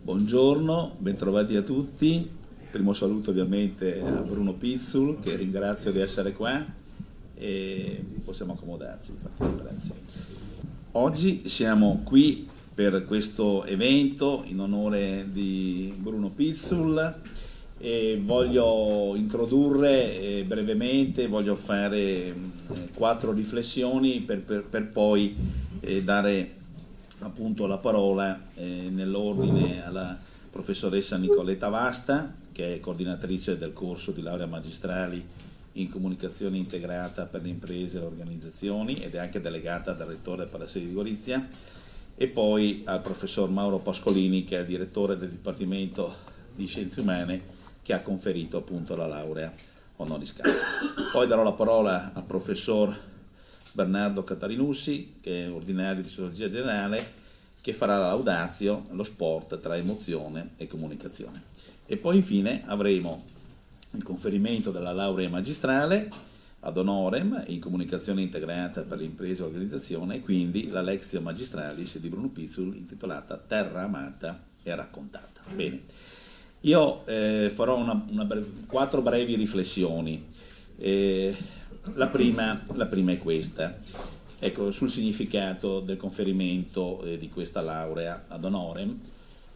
Buongiorno, bentrovati a tutti. Primo saluto ovviamente a Bruno Pizzul, che ringrazio di essere qua, e possiamo accomodarci. Grazie. Oggi siamo qui per questo evento in onore di Bruno Pizzul e voglio introdurre brevemente, voglio fare 4 riflessioni per poi dare appunto la parola nell'ordine alla professoressa Nicoletta Vasta, che è coordinatrice del corso di laurea magistrali in comunicazione integrata per le imprese e le organizzazioni ed è anche delegata dal rettore per la sede di Gorizia, e poi al professor Mauro Pascolini, che è il direttore del Dipartimento di Scienze Umane, che ha conferito appunto la laurea honoris causa. Poi darò la parola al professor Bernardo Catarinussi, che è ordinario di sociologia generale, che farà la laudatio, lo sport tra emozione e comunicazione. E poi infine avremo il conferimento della laurea magistrale ad honorem in comunicazione integrata per le imprese e l'organizzazione, e quindi la lectio magistralis di Bruno Pizzul intitolata Terra amata e raccontata. Bene, io farò 4 brevi riflessioni. La prima è questa, ecco, sul significato del conferimento di questa laurea ad honorem,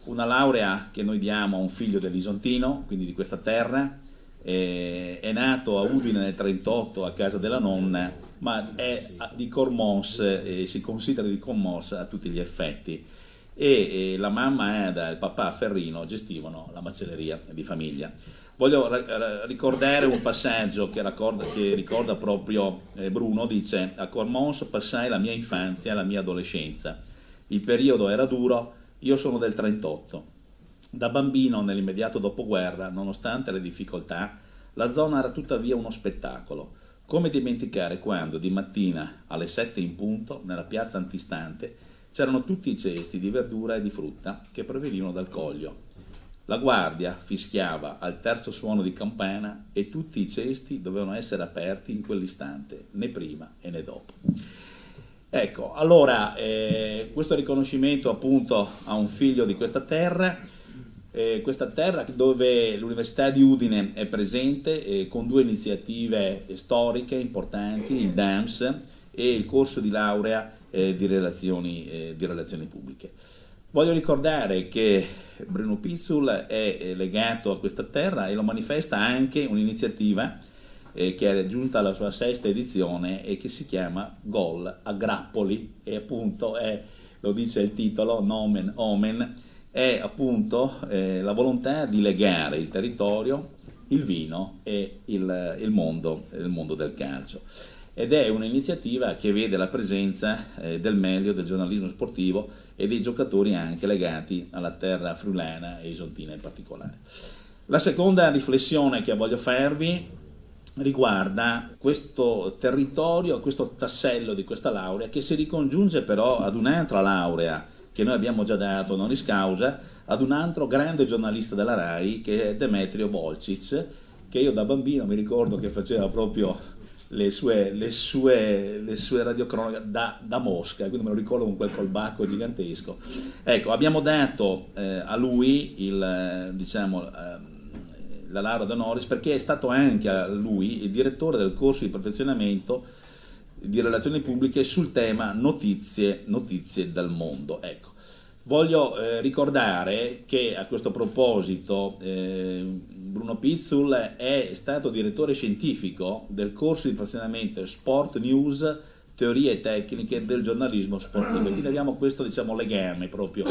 una laurea che noi diamo a un figlio dell'Isontino, quindi di questa terra, è nato a Udine nel 1938 a casa della nonna, ma è di Cormons, si considera di Cormons a tutti gli effetti, e la mamma Ada e il papà Ferrino gestivano la macelleria di famiglia. Voglio ricordare un passaggio che ricorda proprio Bruno. Dice: a Cormons passai la mia infanzia e la mia adolescenza. Il periodo era duro, io sono del 1938. Da bambino, nell'immediato dopoguerra, nonostante le difficoltà, la zona era tuttavia uno spettacolo. Come dimenticare quando, di mattina alle 7 in punto, nella piazza antistante, c'erano tutti i cesti di verdura e di frutta che provenivano dal Coglio. La guardia fischiava al terzo suono di campana e tutti i cesti dovevano essere aperti in quell'istante, né prima e né dopo. Ecco, allora, questo riconoscimento appunto a un figlio di questa terra dove l'Università di Udine è presente con 2 iniziative storiche importanti, il DAMS e il corso di laurea di relazioni pubbliche. Voglio ricordare che Bruno Pizzul è legato a questa terra e lo manifesta anche un'iniziativa che è giunta alla sua 6ª edizione e che si chiama Gol a Grappoli, e appunto lo dice il titolo, nomen omen, è appunto la volontà di legare il territorio, il vino e il mondo del calcio. Ed è un'iniziativa che vede la presenza del meglio del giornalismo sportivo e dei giocatori anche legati alla terra friulana e isontina in particolare. La seconda riflessione che voglio farvi riguarda questo territorio, questo tassello di questa laurea, che si ricongiunge però ad un'altra laurea che noi abbiamo già dato honoris causa, ad un altro grande giornalista della RAI, che è Demetrio Volcic, che io da bambino mi ricordo che faceva proprio le sue radiocronache da Mosca, quindi me lo ricordo con quel colbacco gigantesco. Ecco, abbiamo dato a lui la laurea d'honoris perché è stato anche a lui il direttore del corso di perfezionamento di relazioni pubbliche sul tema notizie dal mondo. Ecco, voglio ricordare che a questo proposito Bruno Pizzul è stato direttore scientifico del corso di perfezionamento Sport News, teorie e tecniche del giornalismo sportivo. Quindi abbiamo questo legame proprio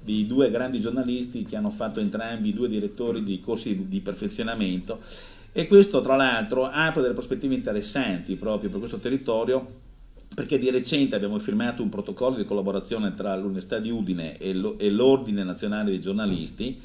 di 2 grandi giornalisti che hanno fatto entrambi 2 direttori di corsi di perfezionamento, e questo tra l'altro apre delle prospettive interessanti proprio per questo territorio, perché di recente abbiamo firmato un protocollo di collaborazione tra l'Università di Udine e l'Ordine Nazionale dei Giornalisti,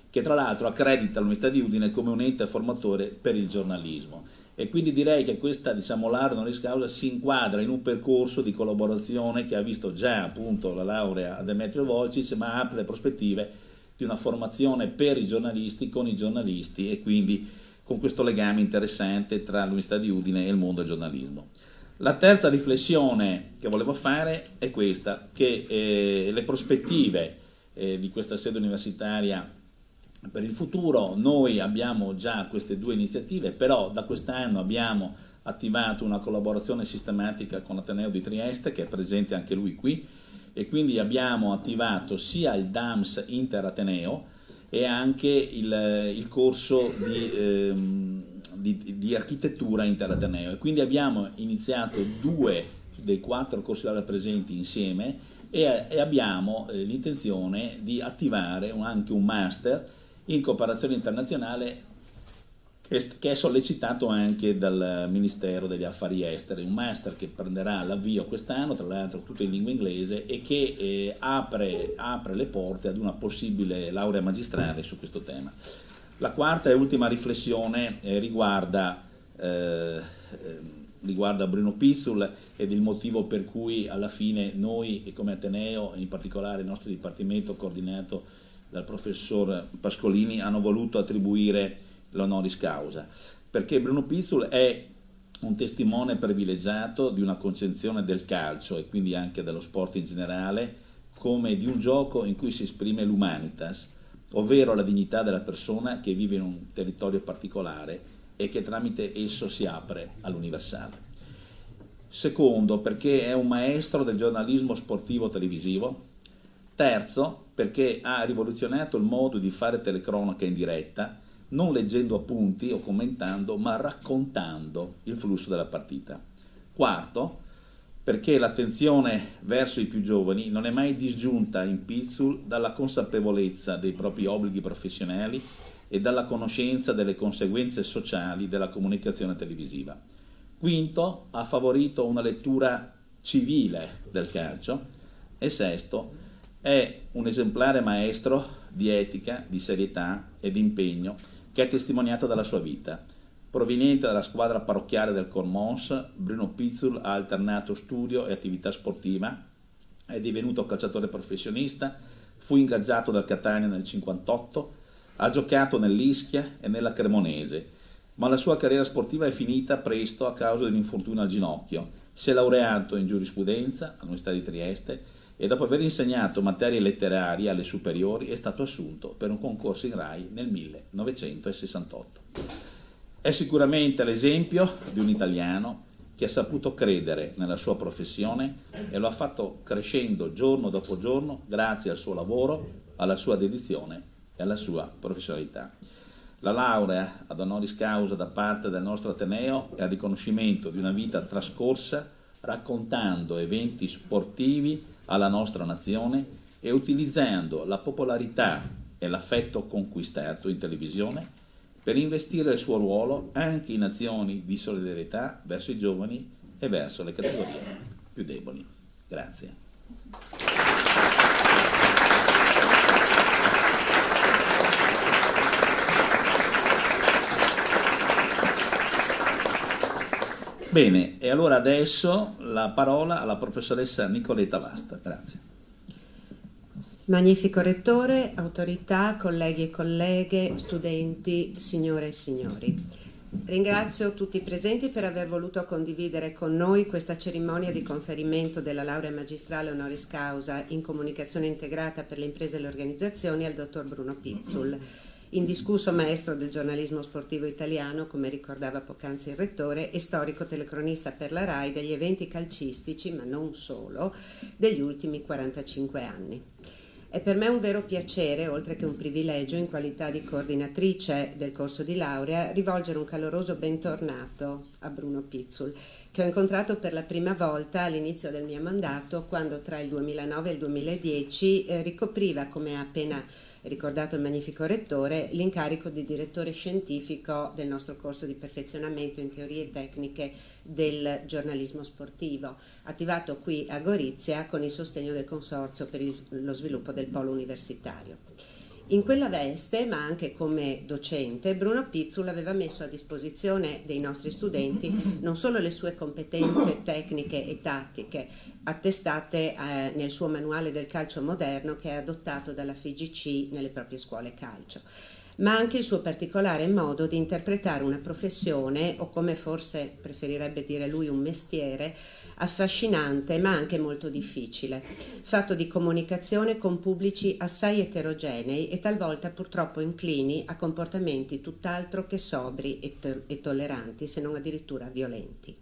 che tra l'altro accredita l'Università di Udine come un ente formatore per il giornalismo. E quindi direi che questa laurea honoris causa si inquadra in un percorso di collaborazione che ha visto già appunto la laurea a Demetrio Volcic, ma apre le prospettive di una formazione per i giornalisti, con i giornalisti, e quindi con questo legame interessante tra l'Università di Udine e il mondo del giornalismo. La terza riflessione che volevo fare è questa, che le prospettive di questa sede universitaria per il futuro. Noi abbiamo già queste due iniziative, però da quest'anno abbiamo attivato una collaborazione sistematica con l'Ateneo di Trieste, che è presente anche lui qui, e quindi abbiamo attivato sia il DAMS Interateneo e anche il corso di architettura Interateneo, e quindi abbiamo iniziato 2 dei 4 corsi di laurea presenti insieme e abbiamo l'intenzione di attivare anche un master in cooperazione internazionale che è sollecitato anche dal Ministero degli Affari Esteri, un master che prenderà l'avvio quest'anno, tra l'altro tutto in lingua inglese, e che apre le porte ad una possibile laurea magistrale su questo tema. La quarta e ultima riflessione riguarda Bruno Pizzul ed il motivo per cui alla fine noi come Ateneo, in particolare il nostro dipartimento coordinato dal professor Pascolini, hanno voluto attribuire l'honoris causa, perché Bruno Pizzul è un testimone privilegiato di una concezione del calcio e quindi anche dello sport in generale come di un gioco in cui si esprime l'humanitas, ovvero la dignità della persona che vive in un territorio particolare e che tramite esso si apre all'universale. Secondo, perché è un maestro del giornalismo sportivo televisivo. Terzo, perché ha rivoluzionato il modo di fare telecronaca in diretta, non leggendo appunti o commentando, ma raccontando il flusso della partita. Quarto, perché l'attenzione verso i più giovani non è mai disgiunta in Pizzul dalla consapevolezza dei propri obblighi professionali e dalla conoscenza delle conseguenze sociali della comunicazione televisiva. Quinto, ha favorito una lettura civile del calcio. E sesto, è un esemplare maestro di etica, di serietà e di impegno che è testimoniato dalla sua vita. Proveniente dalla squadra parrocchiale del Cormons, Bruno Pizzul ha alternato studio e attività sportiva, è divenuto calciatore professionista, fu ingaggiato dal Catania nel 1958, ha giocato nell'Ischia e nella Cremonese, ma la sua carriera sportiva è finita presto a causa di un infortunio al ginocchio. Si è laureato in giurisprudenza all'Università di Trieste e dopo aver insegnato materie letterarie alle superiori è stato assunto per un concorso in RAI nel 1968. È sicuramente l'esempio di un italiano che ha saputo credere nella sua professione e lo ha fatto crescendo giorno dopo giorno grazie al suo lavoro, alla sua dedizione e alla sua professionalità. La laurea ad honoris causa da parte del nostro Ateneo è il riconoscimento di una vita trascorsa raccontando eventi sportivi alla nostra nazione e utilizzando la popolarità e l'affetto conquistato in televisione per investire il suo ruolo anche in azioni di solidarietà verso i giovani e verso le categorie più deboli. Grazie. Bene, e allora adesso la parola alla professoressa Nicoletta Vasta. Grazie. Magnifico rettore, autorità, colleghi e colleghe, studenti, signore e signori. Ringrazio tutti i presenti per aver voluto condividere con noi questa cerimonia di conferimento della laurea magistrale honoris causa in comunicazione integrata per le imprese e le organizzazioni al dottor Bruno Pizzul, indiscusso maestro del giornalismo sportivo italiano, come ricordava poc'anzi il rettore, e storico telecronista per la RAI degli eventi calcistici, ma non solo, degli ultimi 45 anni. È per me un vero piacere, oltre che un privilegio, in qualità di coordinatrice del corso di laurea, rivolgere un caloroso bentornato a Bruno Pizzul, che ho incontrato per la prima volta all'inizio del mio mandato, quando tra il 2009 e il 2010 ricopriva, come ha appena ricordato il magnifico rettore, l'incarico di direttore scientifico del nostro corso di perfezionamento in teorie tecniche del giornalismo sportivo, attivato qui a Gorizia con il sostegno del Consorzio per lo sviluppo del polo universitario. In quella veste, ma anche come docente, Bruno Pizzul aveva messo a disposizione dei nostri studenti non solo le sue competenze tecniche e tattiche, attestate nel suo manuale del calcio moderno che è adottato dalla FIGC nelle proprie scuole calcio, ma anche il suo particolare modo di interpretare una professione, o come forse preferirebbe dire lui un mestiere, affascinante ma anche molto difficile, fatto di comunicazione con pubblici assai eterogenei e talvolta purtroppo inclini a comportamenti tutt'altro che sobri e tolleranti, se non addirittura violenti.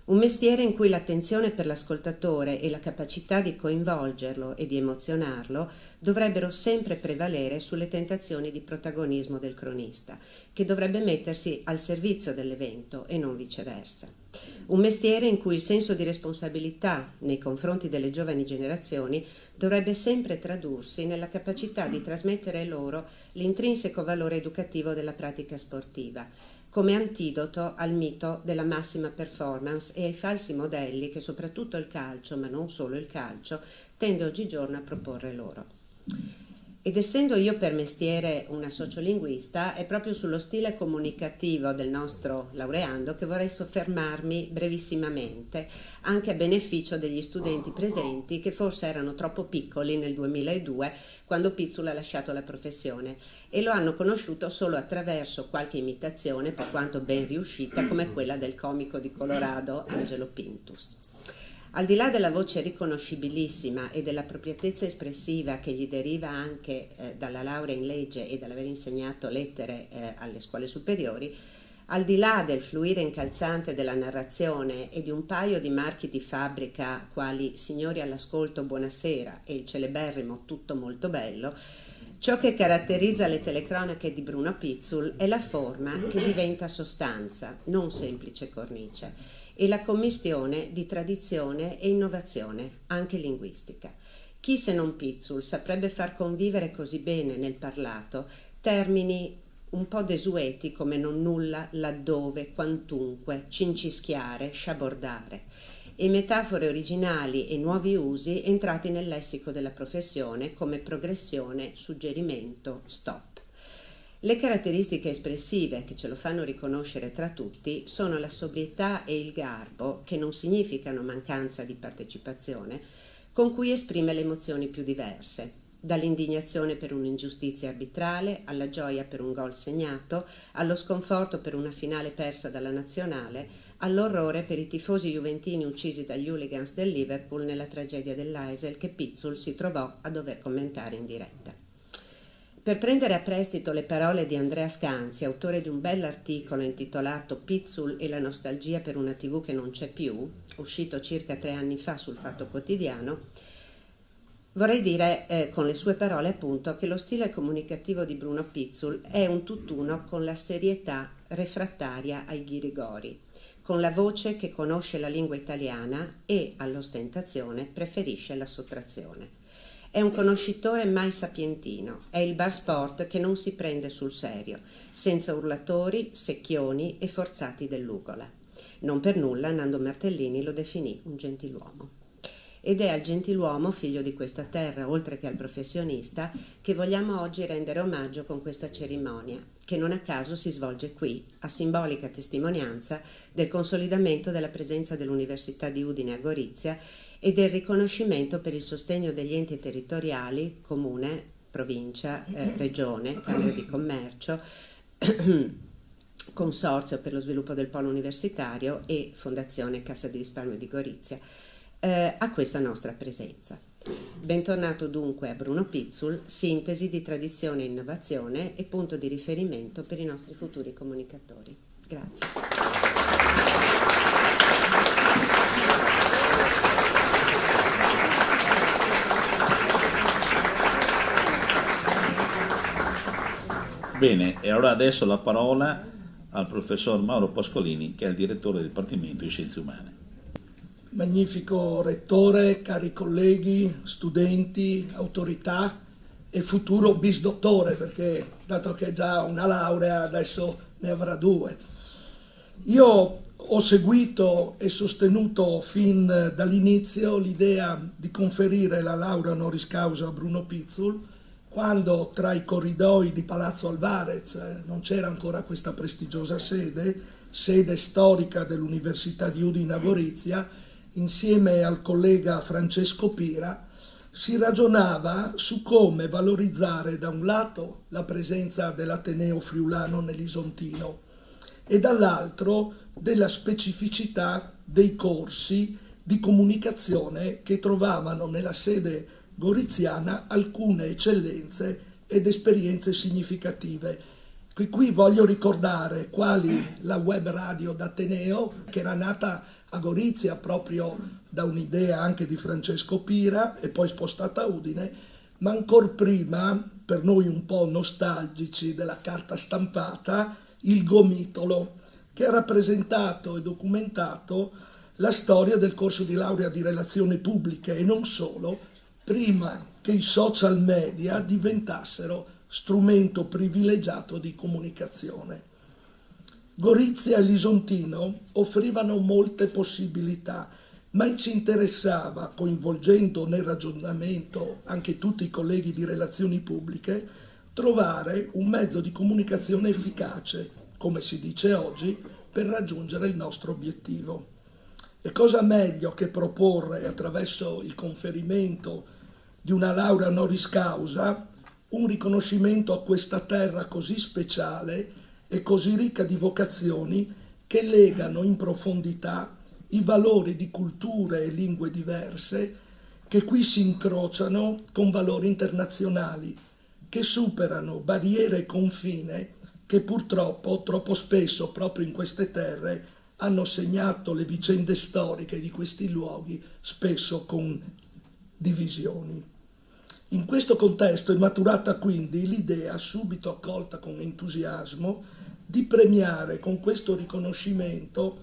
Un mestiere in cui l'attenzione per l'ascoltatore e la capacità di coinvolgerlo e di emozionarlo dovrebbero sempre prevalere sulle tentazioni di protagonismo del cronista, che dovrebbe mettersi al servizio dell'evento e non viceversa. Un mestiere in cui il senso di responsabilità nei confronti delle giovani generazioni dovrebbe sempre tradursi nella capacità di trasmettere loro l'intrinseco valore educativo della pratica sportiva, come antidoto al mito della massima performance e ai falsi modelli che soprattutto il calcio, ma non solo il calcio, tende oggigiorno a proporre loro. Ed essendo io per mestiere una sociolinguista, è proprio sullo stile comunicativo del nostro laureando che vorrei soffermarmi brevissimamente, anche a beneficio degli studenti presenti che forse erano troppo piccoli nel 2002 quando Pizzul ha lasciato la professione e lo hanno conosciuto solo attraverso qualche imitazione, per quanto ben riuscita, come quella del comico di Colorado Angelo Pintus. Al di là della voce riconoscibilissima e dell'appropriatezza espressiva che gli deriva anche dalla laurea in legge e dall'aver insegnato lettere alle scuole superiori, al di là del fluire incalzante della narrazione e di un paio di marchi di fabbrica quali Signori all'ascolto, buonasera e il celeberrimo Tutto molto bello, ciò che caratterizza le telecronache di Bruno Pizzul è la forma che diventa sostanza, non semplice cornice, e la commistione di tradizione e innovazione, anche linguistica. Chi se non Pizzul saprebbe far convivere così bene nel parlato termini un po' desueti come non nulla, laddove, quantunque, cincischiare, sciabordare, e metafore originali e nuovi usi entrati nel lessico della professione come progressione, suggerimento, stop. Le caratteristiche espressive che ce lo fanno riconoscere tra tutti sono la sobrietà e il garbo, che non significano mancanza di partecipazione, con cui esprime le emozioni più diverse, dall'indignazione per un'ingiustizia arbitrale, alla gioia per un gol segnato, allo sconforto per una finale persa dalla nazionale, all'orrore per i tifosi juventini uccisi dagli hooligans del Liverpool nella tragedia dell'Aisel che Pizzul si trovò a dover commentare in diretta. Per prendere a prestito le parole di Andrea Scanzi, autore di un bell'articolo intitolato Pizzul e la nostalgia per una TV che non c'è più, uscito circa 3 anni fa sul Fatto Quotidiano, vorrei dire con le sue parole appunto che lo stile comunicativo di Bruno Pizzul è un tutt'uno con la serietà refrattaria ai ghirigori, con la voce che conosce la lingua italiana e all'ostentazione preferisce la sottrazione. È un conoscitore mai sapientino, è il bar sport che non si prende sul serio, senza urlatori, secchioni e forzati dell'ugola. Non per nulla Nando Martellini lo definì un gentiluomo. Ed è al gentiluomo, figlio di questa terra, oltre che al professionista, che vogliamo oggi rendere omaggio con questa cerimonia, che non a caso si svolge qui, a simbolica testimonianza del consolidamento della presenza dell'Università di Udine a Gorizia e del riconoscimento per il sostegno degli enti territoriali, comune, provincia, regione, Camera di Commercio, Consorzio per lo sviluppo del polo universitario e Fondazione Cassa di risparmio di Gorizia, a questa nostra presenza. Bentornato dunque a Bruno Pizzul, sintesi di tradizione e innovazione e punto di riferimento per i nostri futuri comunicatori. Grazie. Bene, e allora adesso la parola al professor Mauro Pascolini, che è il direttore del Dipartimento di Scienze Umane. Magnifico rettore, cari colleghi, studenti, autorità e futuro bisdottore, perché dato che ha già una laurea adesso ne avrà 2. Io ho seguito e sostenuto fin dall'inizio l'idea di conferire la laurea honoris causa a Bruno Pizzul, quando tra i corridoi di Palazzo Alvarez non c'era ancora questa prestigiosa sede storica dell'Università di Udine a Gorizia, insieme al collega Francesco Pira, si ragionava su come valorizzare da un lato la presenza dell'Ateneo Friulano nell'Isontino e dall'altro della specificità dei corsi di comunicazione che trovavano nella sede goriziana alcune eccellenze ed esperienze significative. Qui voglio ricordare quali la web radio d'Ateneo, che era nata a Gorizia proprio da un'idea anche di Francesco Pira e poi spostata a Udine, ma ancor prima, per noi un po' nostalgici della carta stampata, il Gomitolo, che ha rappresentato e documentato la storia del corso di laurea di relazioni pubbliche e non solo, prima che i social media diventassero strumento privilegiato di comunicazione. Gorizia e l'Isontino offrivano molte possibilità, ma ci interessava, coinvolgendo nel ragionamento anche tutti i colleghi di relazioni pubbliche, trovare un mezzo di comunicazione efficace, come si dice oggi, per raggiungere il nostro obiettivo. E cosa meglio che proporre, attraverso il conferimento di una laurea honoris causa, un riconoscimento a questa terra così speciale e così ricca di vocazioni che legano in profondità i valori di culture e lingue diverse che qui si incrociano con valori internazionali, che superano barriere e confine che purtroppo troppo spesso proprio in queste terre hanno segnato le vicende storiche di questi luoghi, spesso con divisioni. In questo contesto è maturata quindi l'idea, subito accolta con entusiasmo, di premiare con questo riconoscimento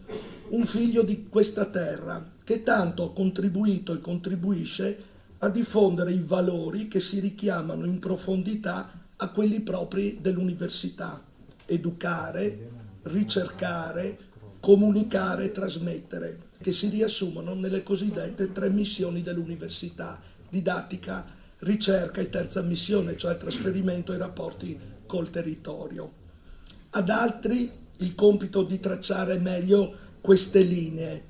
un figlio di questa terra che tanto ha contribuito e contribuisce a diffondere i valori che si richiamano in profondità a quelli propri dell'università: educare, ricercare, comunicare e trasmettere, che si riassumono nelle cosiddette 3 missioni dell'università: didattica, ricerca e terza missione, cioè trasferimento e rapporti col territorio. Ad altri il compito di tracciare meglio queste linee.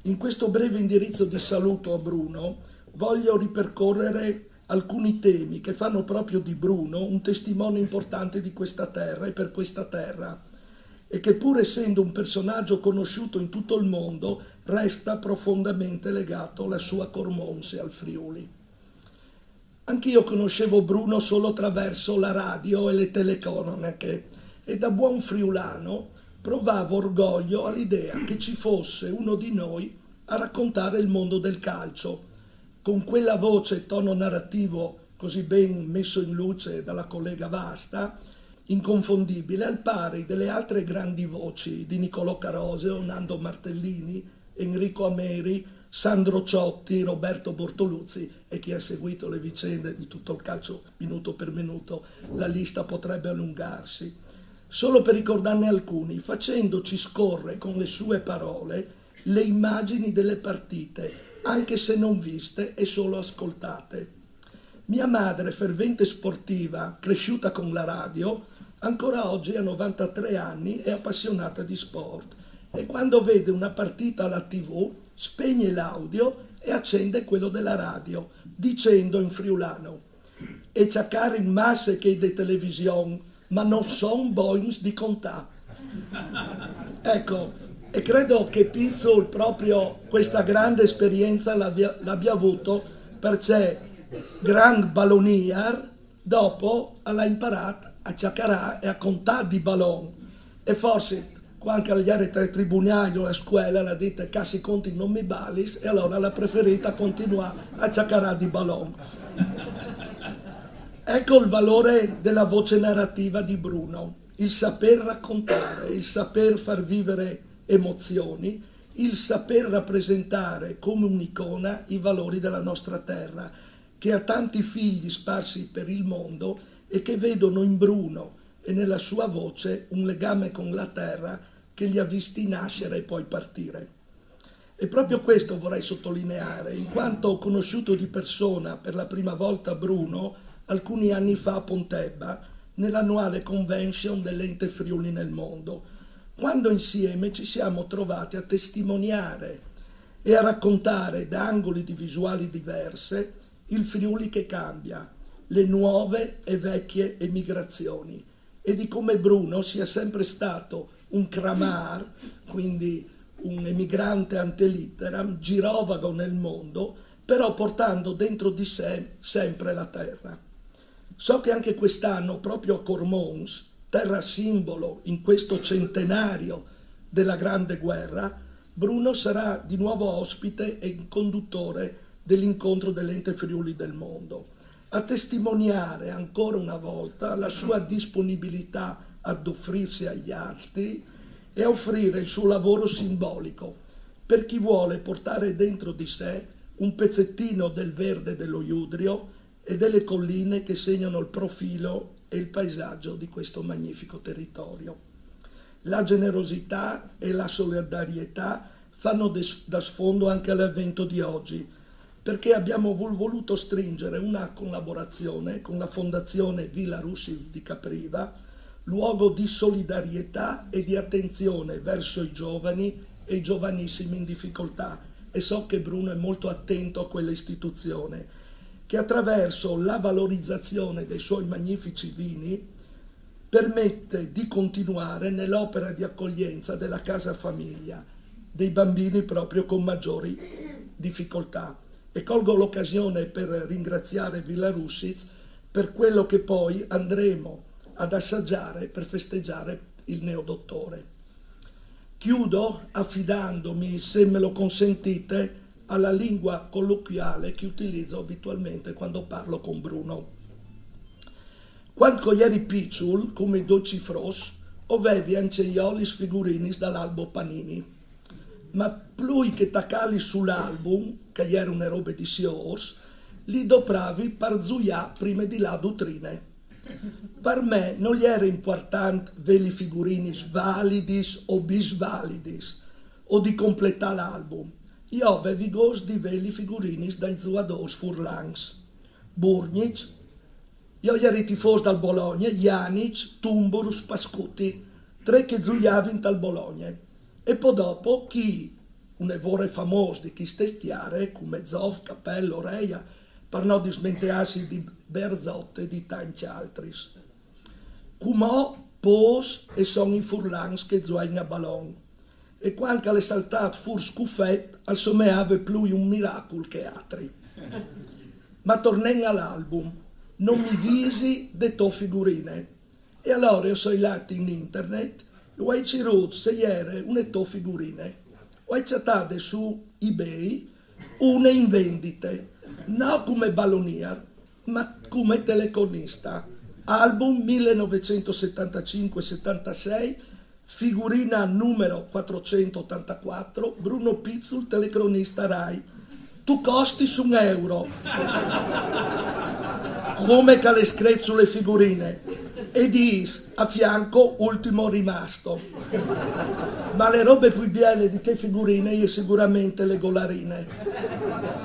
In questo breve indirizzo di saluto a Bruno voglio ripercorrere alcuni temi che fanno proprio di Bruno un testimone importante di questa terra e per questa terra, e che pur essendo un personaggio conosciuto in tutto il mondo resta profondamente legato alla sua Cormonse, al Friuli. Anch'io conoscevo Bruno solo attraverso la radio e le telecronache e da buon friulano provavo orgoglio all'idea che ci fosse uno di noi a raccontare il mondo del calcio, con quella voce e tono narrativo così ben messo in luce dalla collega Vasta, inconfondibile, al pari delle altre grandi voci di Niccolò Caroseo, Nando Martellini, Enrico Ameri, Sandro Ciotti, Roberto Bortoluzzi, e chi ha seguito le vicende di tutto il calcio minuto per minuto, la lista potrebbe allungarsi. Solo per ricordarne alcuni, facendoci scorrere con le sue parole le immagini delle partite, anche se non viste e solo ascoltate. Mia madre, fervente sportiva, cresciuta con la radio, ancora oggi ha 93 anni e appassionata di sport, e quando vede una partita alla TV spegne l'audio e accende quello della radio, dicendo in friulano: e ciacare in masse che de television, ma non son boins di contà. Ecco, e credo che Pizzul proprio questa grande esperienza l'abbia avuto, perché Grand Ballonier dopo l'ha imparato a ciacarà e a contare di ballon, e forse anche agli altri tribunali o alla scuola l'ha detto cassi conti non mi balis, e allora l'ha preferita continuare a ciacarà di ballon. Ecco il valore della voce narrativa di Bruno: il saper raccontare, il saper far vivere emozioni, il saper rappresentare come un'icona i valori della nostra terra, che ha tanti figli sparsi per il mondo e che vedono in Bruno e nella sua voce un legame con la terra che li ha visti nascere e poi partire. E proprio questo vorrei sottolineare, in quanto ho conosciuto di persona per la prima volta Bruno alcuni anni fa a Pontebba, nell'annuale convention dell'Ente Friuli nel mondo, quando insieme ci siamo trovati a testimoniare e a raccontare da angoli di visuali diverse il Friuli che cambia, le nuove e vecchie emigrazioni, e di come Bruno sia sempre stato un cramar, quindi un emigrante ante litteram, girovago nel mondo, però portando dentro di sé sempre la terra. So che anche quest'anno, proprio a Cormons, terra simbolo in questo centenario della Grande Guerra, Bruno sarà di nuovo ospite e conduttore dell'incontro dell'Ente Friuli del Mondo, a testimoniare ancora una volta la sua disponibilità ad offrirsi agli altri e a offrire il suo lavoro simbolico per chi vuole portare dentro di sé un pezzettino del verde dello Iudrio e delle colline che segnano il profilo e il paesaggio di questo magnifico territorio. La generosità e la solidarietà fanno da sfondo anche all'evento di oggi, perché abbiamo voluto stringere una collaborazione con la Fondazione Villa Rusiz di Capriva, luogo di solidarietà e di attenzione verso i giovani e i giovanissimi in difficoltà, e so che Bruno è molto attento a quella istituzione, che attraverso la valorizzazione dei suoi magnifici vini permette di continuare nell'opera di accoglienza della casa famiglia, dei bambini proprio con maggiori difficoltà. E colgo l'occasione per ringraziare Villa Rusiz per quello che poi andremo ad assaggiare per festeggiare il neodottore. Chiudo affidandomi, se me lo consentite, alla lingua colloquiale che utilizzo abitualmente quando parlo con Bruno. Quando ieri picciul, come i dolci fros, ovevi anceiolis figurinis dall'albo Panini. Ma plui che taccali sull'album, che ieri una roba di siors, li dopravi per zuià prima di là dutrine. Per me non gli era importante veli figurinis validis o bisvalidis, o di completare l'album. Io avevi gos di veli figurinis dai zuados furlangs. Burnic, io ieri tifos dal Bologna, Janic, Tumborus, Pascuti, tre che zuiavi dal Bologna. E poi dopo chi, un evore famoso di chi stestiare, come Zoff, Cappello, Reia, per non dismentearsi di Berzotte e di tanti altri. Cumò, pos e son i furlans che zuain a ballon. E quando le saltate fur scuffet, al somme ave più un miracolo che altri. Ma tornen all'album, non mi visi de to figurine. E allora io sono lati in internet, e ho cercato se ieri une to figurine. Ho chattato su eBay, una in vendite, non come ballonier, ma come telefonista. Album 1975-76, figurina numero 484, Bruno Pizzul, telecronista Rai. Tu costi su €1. Come che le screzzo le figurine. E dis, a fianco, ultimo rimasto. Ma le robe più belle di che figurine io sicuramente le golarine.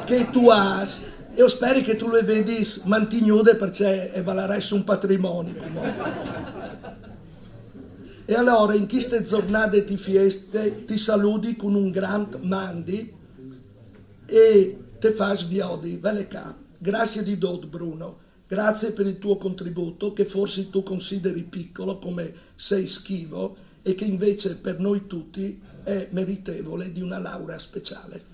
Che tu has, e io spero che tu le vedi mantignude perché valeressi un patrimonio. E allora in queste giornate di feste ti saluti con un gran mandi e te fa sviodi, vele ca. Grazie di Dod Bruno, grazie per il tuo contributo che forse tu consideri piccolo come sei schivo e che invece per noi tutti è meritevole di una laurea speciale.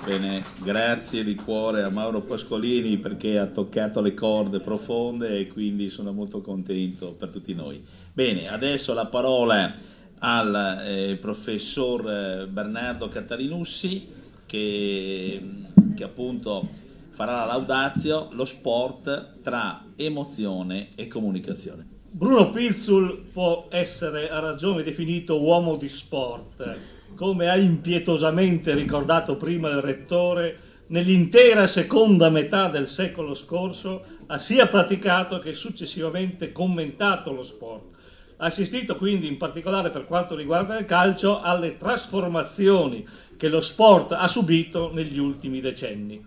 Bene, grazie di cuore a Mauro Pascolini perché ha toccato le corde profonde e quindi sono molto contento per tutti noi. Bene, adesso la parola al professor Bernardo Catarinussi che appunto farà la laudatio, lo sport tra emozione e comunicazione. Bruno Pizzul può essere a ragione definito uomo di sport. Come ha impietosamente ricordato prima il rettore, nell'intera seconda metà del secolo scorso ha sia praticato che successivamente commentato lo sport. Ha assistito quindi, in particolare per quanto riguarda il calcio, alle trasformazioni che lo sport ha subito negli ultimi decenni.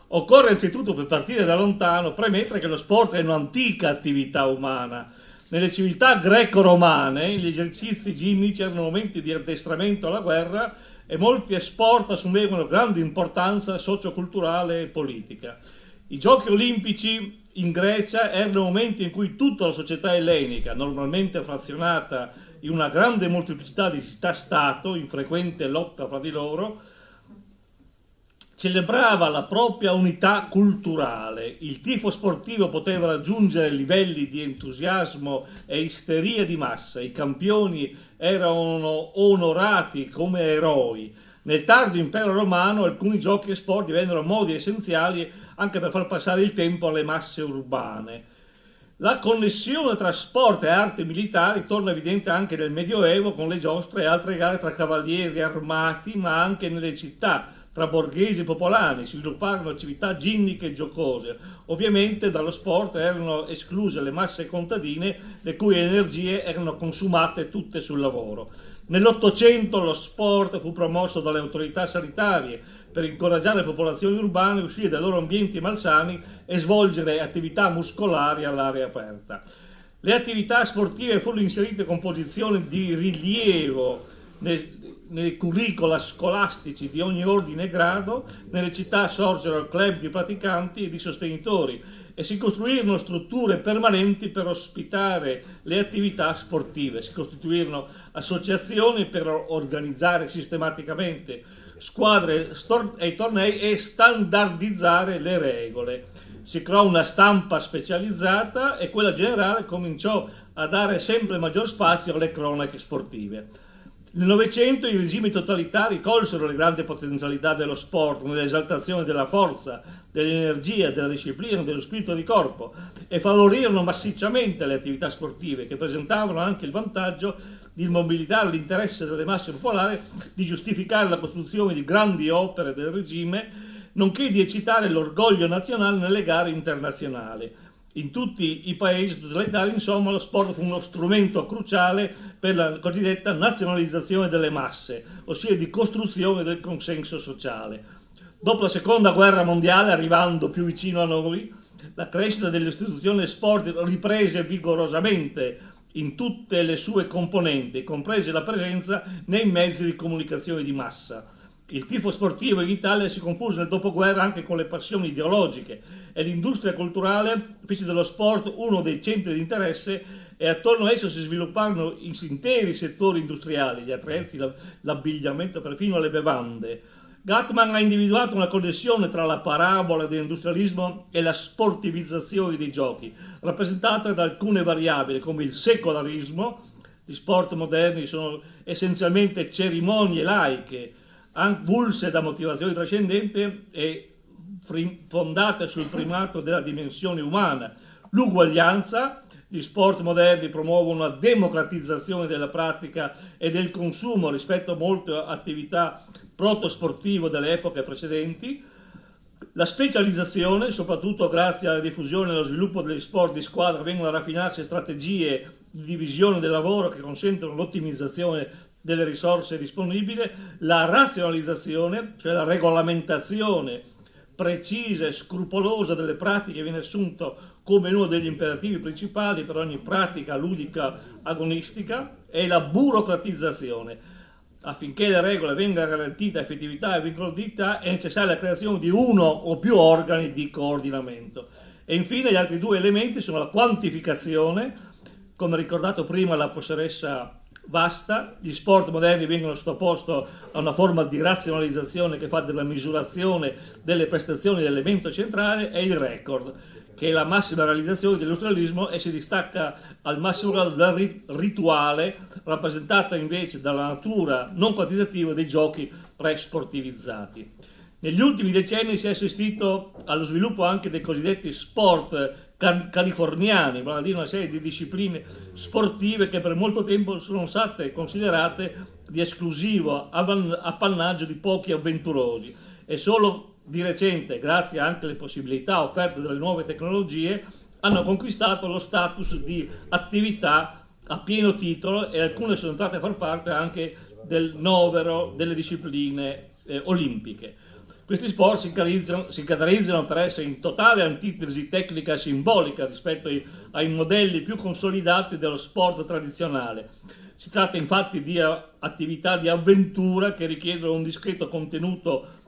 Occorre anzitutto, per partire da lontano, premettere che lo sport è un'antica attività umana. Nelle civiltà greco-romane gli esercizi ginnici erano momenti di addestramento alla guerra e molti sport assumevano grande importanza socioculturale e politica. I giochi olimpici in Grecia erano momenti in cui tutta la società ellenica, normalmente frazionata in una grande molteplicità di città-stato, in frequente lotta fra di loro, celebrava la propria unità culturale. Il tifo sportivo poteva raggiungere livelli di entusiasmo e isteria di massa. I campioni erano onorati come eroi. Nel tardo impero romano alcuni giochi e sport divennero modi essenziali anche per far passare il tempo alle masse urbane. La connessione tra sport e arti militari torna evidente anche nel Medioevo con le giostre e altre gare tra cavalieri armati, ma anche nelle città, tra borghesi e popolani. Si svilupparono attività ginniche e giocose. Ovviamente dallo sport erano escluse le masse contadine, le cui energie erano consumate tutte sul lavoro. Nell'Ottocento lo sport fu promosso dalle autorità sanitarie per incoraggiare le popolazioni urbane a uscire dai loro ambienti malsani e svolgere attività muscolari all'aria aperta. Le attività sportive furono inserite con posizioni di rilievo nei curricula scolastici di ogni ordine e grado. Nelle città sorgero club di praticanti e di sostenitori e si costruirono strutture permanenti per ospitare le attività sportive. Si costituirono associazioni per organizzare sistematicamente squadre e tornei e standardizzare le regole. Si creò una stampa specializzata e quella generale cominciò a dare sempre maggior spazio alle cronache sportive. Nel Novecento i regimi totalitari colsero le grandi potenzialità dello sport nell'esaltazione della forza, dell'energia, della disciplina, dello spirito di corpo e favorirono massicciamente le attività sportive che presentavano anche il vantaggio di mobilitare l'interesse delle masse popolari, di giustificare la costruzione di grandi opere del regime, nonché di eccitare l'orgoglio nazionale nelle gare internazionali. In tutti i paesi totalitari, insomma, lo sport fu uno strumento cruciale per la cosiddetta nazionalizzazione delle masse, ossia di costruzione del consenso sociale. Dopo la seconda guerra mondiale, arrivando più vicino a noi, la crescita delle istituzioni del sport riprese vigorosamente in tutte le sue componenti, comprese la presenza nei mezzi di comunicazione di massa. Il tifo sportivo in Italia si confuse nel dopoguerra anche con le passioni ideologiche e l'industria culturale fece dello sport uno dei centri di interesse e attorno a esso si svilupparono interi settori industriali, gli attrezzi, l'abbigliamento, perfino le bevande. Gatman ha individuato una connessione tra la parabola dell'industrialismo e la sportivizzazione dei giochi, rappresentata da alcune variabili come il secolarismo. Gli sport moderni sono essenzialmente cerimonie laiche, avulse da motivazioni trascendenti e fondate sul primato della dimensione umana. L'uguaglianza, gli sport moderni promuovono una democratizzazione della pratica e del consumo rispetto a molte attività protosportive delle epoche precedenti. La specializzazione, soprattutto grazie alla diffusione e allo sviluppo degli sport di squadra, vengono a raffinarsi strategie di divisione del lavoro che consentono l'ottimizzazione delle risorse disponibili, la razionalizzazione, cioè la regolamentazione precisa e scrupolosa delle pratiche viene assunto come uno degli imperativi principali per ogni pratica ludica agonistica, e la burocratizzazione. Affinché le regole vengano garantita effettività e vincolatività è necessaria la creazione di uno o più organi di coordinamento. E infine gli altri due elementi sono la quantificazione, come ricordato prima la professoressa Vasta. Gli sport moderni vengono sottoposti a una forma di razionalizzazione che fa della misurazione delle prestazioni l'elemento centrale, e il record, che è la massima realizzazione dell'industrialismo e si distacca al massimo grado dal rituale, rappresentato invece dalla natura non quantitativa dei giochi pre-sportivizzati. Negli ultimi decenni si è assistito allo sviluppo anche dei cosiddetti sport californiani, vale a dire una serie di discipline sportive che per molto tempo sono state considerate di esclusivo appannaggio di pochi avventurosi, e solo di recente, grazie anche alle possibilità offerte dalle nuove tecnologie, hanno conquistato lo status di attività a pieno titolo, e alcune sono entrate a far parte anche del novero delle discipline olimpiche. Questi sport si caratterizzano per essere in totale antitesi tecnica e simbolica rispetto ai modelli più consolidati dello sport tradizionale. Si tratta infatti di attività di avventura che richiedono un discreto contenuto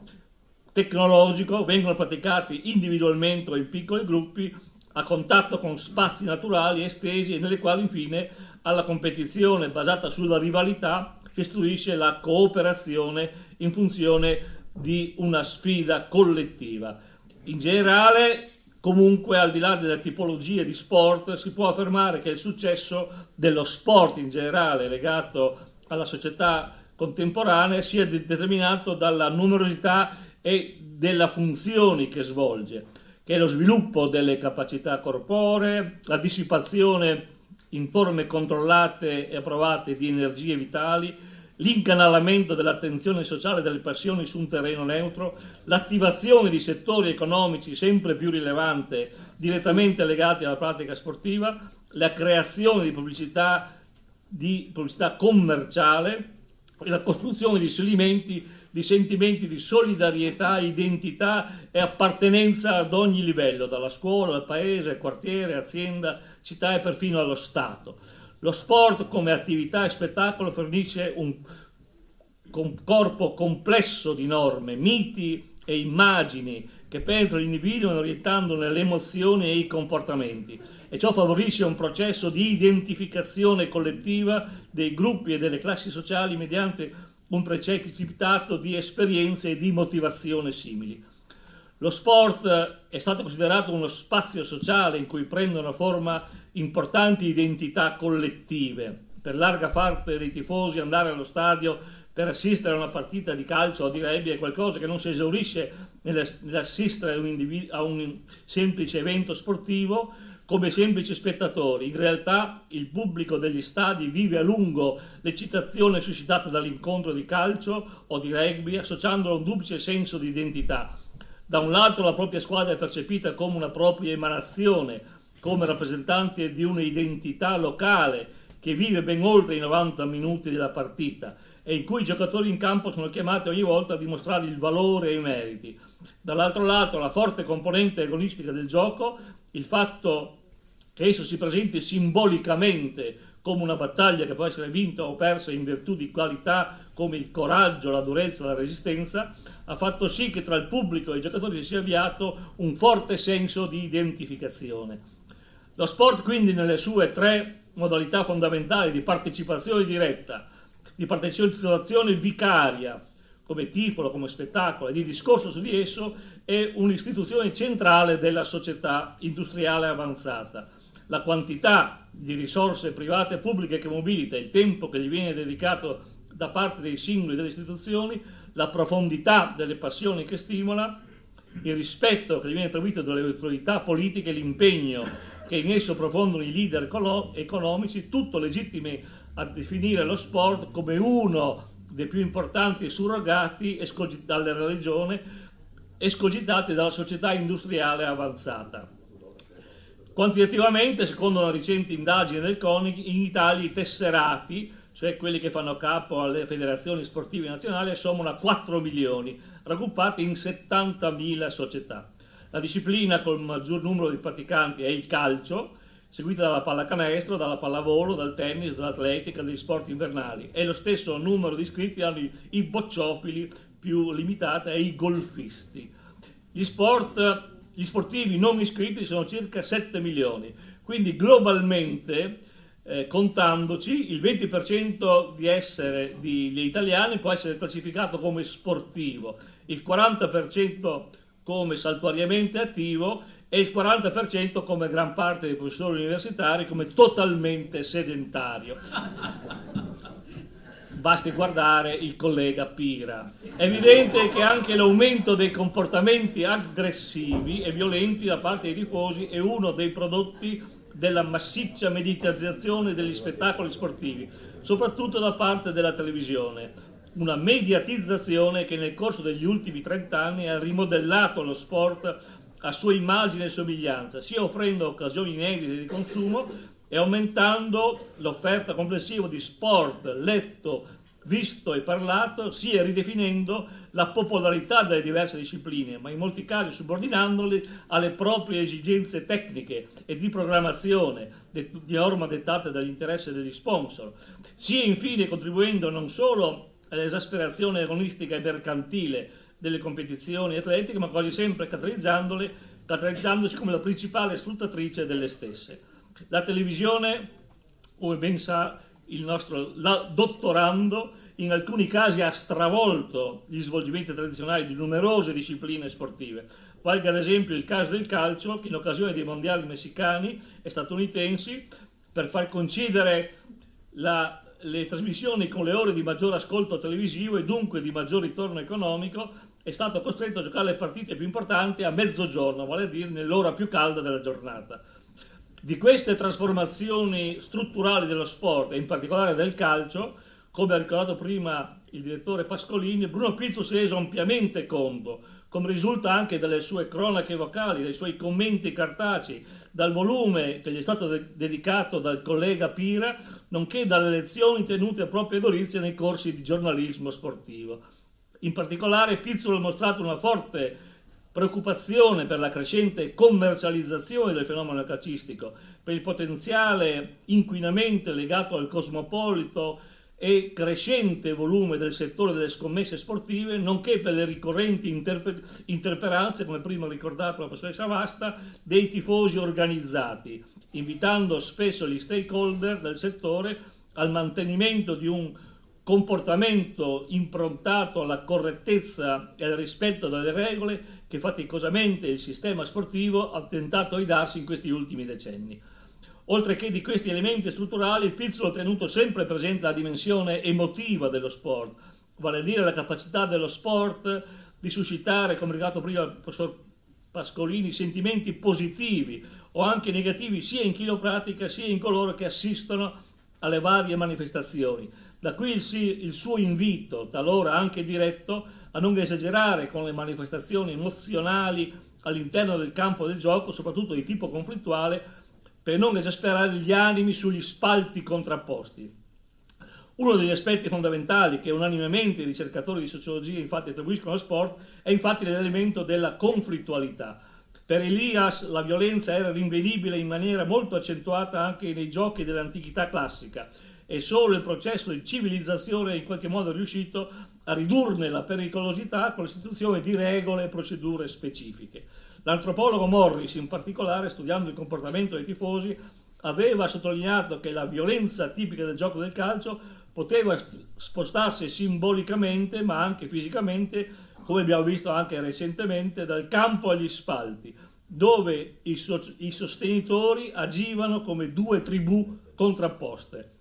tecnologico, vengono praticati individualmente o in piccoli gruppi a contatto con spazi naturali estesi e nelle quali infine alla competizione basata sulla rivalità si istituisce la cooperazione in funzione di una sfida collettiva. In generale, comunque, al di là delle tipologie di sport, si può affermare che il successo dello sport in generale legato alla società contemporanea sia determinato dalla numerosità e delle funzioni che svolge, che è lo sviluppo delle capacità corporee, la dissipazione in forme controllate e approvate di energie vitali, l'incanalamento dell'attenzione sociale e delle passioni su un terreno neutro, l'attivazione di settori economici sempre più rilevanti direttamente legati alla pratica sportiva, la creazione di pubblicità commerciale e la costruzione di sentimenti di solidarietà, identità e appartenenza ad ogni livello, dalla scuola al paese, al quartiere, azienda, città e perfino allo Stato. Lo sport come attività e spettacolo fornisce un corpo complesso di norme, miti e immagini che penetrano l'individuo orientandone le emozioni e i comportamenti, e ciò favorisce un processo di identificazione collettiva dei gruppi e delle classi sociali mediante un precipitato di esperienze e di motivazione simili. Lo sport è stato considerato uno spazio sociale in cui prendono forma importanti identità collettive. Per larga parte dei tifosi andare allo stadio per assistere a una partita di calcio o di rugby è qualcosa che non si esaurisce nell'assistere a un semplice evento sportivo come semplici spettatori. In realtà il pubblico degli stadi vive a lungo l'eccitazione suscitata dall'incontro di calcio o di rugby, associandolo a un duplice senso di identità. Da un lato la propria squadra è percepita come una propria emanazione, come rappresentante di un'identità locale che vive ben oltre i 90 minuti della partita e in cui i giocatori in campo sono chiamati ogni volta a dimostrare il valore e i meriti. Dall'altro lato la forte componente agonistica del gioco, il fatto che esso si presenti simbolicamente come una battaglia che può essere vinta o persa in virtù di qualità come il coraggio, la durezza, la resistenza, ha fatto sì che tra il pubblico e i giocatori si sia avviato un forte senso di identificazione. Lo sport quindi nelle sue tre modalità fondamentali di partecipazione diretta, di partecipazione vicaria, come tifolo, come spettacolo e di discorso su di esso, è un'istituzione centrale della società industriale avanzata. La quantità di risorse private e pubbliche che mobilita, il tempo che gli viene dedicato da parte dei singoli e delle istituzioni, la profondità delle passioni che stimola, il rispetto che gli viene attribuito dalle autorità politiche, l'impegno che in esso profondono i leader economici, tutto legittime a definire lo sport come uno dei più importanti surrogati dalle religioni escogitati dalla società industriale avanzata. Quantitativamente, secondo una recente indagine del CONIC, in Italia i tesserati, cioè quelli che fanno capo alle federazioni sportive nazionali, assommano a 4 milioni, raggruppati in 70.000 società. La disciplina col maggior numero di praticanti è il calcio, seguita dalla pallacanestro, dalla pallavolo, dal tennis, dall'atletica, dagli sport invernali, e lo stesso numero di iscritti hanno i bocciofili più limitati e i golfisti. Gli sportivi non iscritti sono circa 7 milioni, quindi globalmente, contandoci, il 20% degli italiani può essere classificato come sportivo, il 40% come saltuariamente attivo e il 40% come gran parte dei professori universitari come totalmente sedentario. Basti guardare il collega Pira. È evidente che anche l'aumento dei comportamenti aggressivi e violenti da parte dei tifosi è uno dei prodotti della massiccia mediatizzazione degli spettacoli sportivi, soprattutto da parte della televisione. Una mediatizzazione che nel corso degli ultimi 30 anni ha rimodellato lo sport a sua immagine e somiglianza, sia offrendo occasioni inedite di consumo e aumentando l'offerta complessiva di sport letto visto e parlato, sia ridefinendo la popolarità delle diverse discipline, ma in molti casi subordinandoli alle proprie esigenze tecniche e di programmazione, di norma dettate dagli interessi degli sponsor, sia infine contribuendo non solo all'esasperazione agonistica e mercantile delle competizioni atletiche, ma quasi sempre caratterizzandosi come la principale sfruttatrice delle stesse. La televisione, come ben sa il nostro dottorando, in alcuni casi ha stravolto gli svolgimenti tradizionali di numerose discipline sportive. Valga ad esempio il caso del calcio, che in occasione dei mondiali messicani e statunitensi, per far coincidere le trasmissioni con le ore di maggior ascolto televisivo e dunque di maggior ritorno economico, è stato costretto a giocare le partite più importanti a mezzogiorno, vale a dire nell'ora più calda della giornata. Di queste trasformazioni strutturali dello sport, e in particolare del calcio, come ha ricordato prima il direttore Pascolini, Bruno Pizzul si è reso ampiamente conto, come risulta anche dalle sue cronache vocali, dai suoi commenti cartacei, dal volume che gli è stato dedicato dal collega Pira, nonché dalle lezioni tenute proprio ad Orizia nei corsi di giornalismo sportivo. In particolare Pizzul ha mostrato una forte preoccupazione per la crescente commercializzazione del fenomeno calcistico, per il potenziale inquinamento legato al cosmopolito e crescente volume del settore delle scommesse sportive, nonché per le ricorrenti interperanze, come prima ricordato la professoressa Vasta, dei tifosi organizzati, invitando spesso gli stakeholder del settore al mantenimento di un comportamento improntato alla correttezza e al rispetto delle regole che faticosamente il sistema sportivo ha tentato di darsi in questi ultimi decenni. Oltre che di questi elementi strutturali, il Pizzul ha tenuto sempre presente la dimensione emotiva dello sport, vale a dire la capacità dello sport di suscitare, come ricordato prima il professor Pascolini, sentimenti positivi o anche negativi sia in chi lo pratica sia in coloro che assistono alle varie manifestazioni. Da qui il suo invito, talora anche diretto, a non esagerare con le manifestazioni emozionali all'interno del campo del gioco, soprattutto di tipo conflittuale, per non esasperare gli animi sugli spalti contrapposti. Uno degli aspetti fondamentali che unanimemente i ricercatori di sociologia infatti attribuiscono allo sport è infatti l'elemento della conflittualità. Per Elias la violenza era rinvenibile in maniera molto accentuata anche nei giochi dell'antichità classica e solo il processo di civilizzazione è in qualche modo riuscito a ridurne la pericolosità con l'istituzione di regole e procedure specifiche. L'antropologo Morris, in particolare, studiando il comportamento dei tifosi, aveva sottolineato che la violenza tipica del gioco del calcio poteva spostarsi simbolicamente, ma anche fisicamente, come abbiamo visto anche recentemente, dal campo agli spalti, dove i sostenitori agivano come due tribù contrapposte.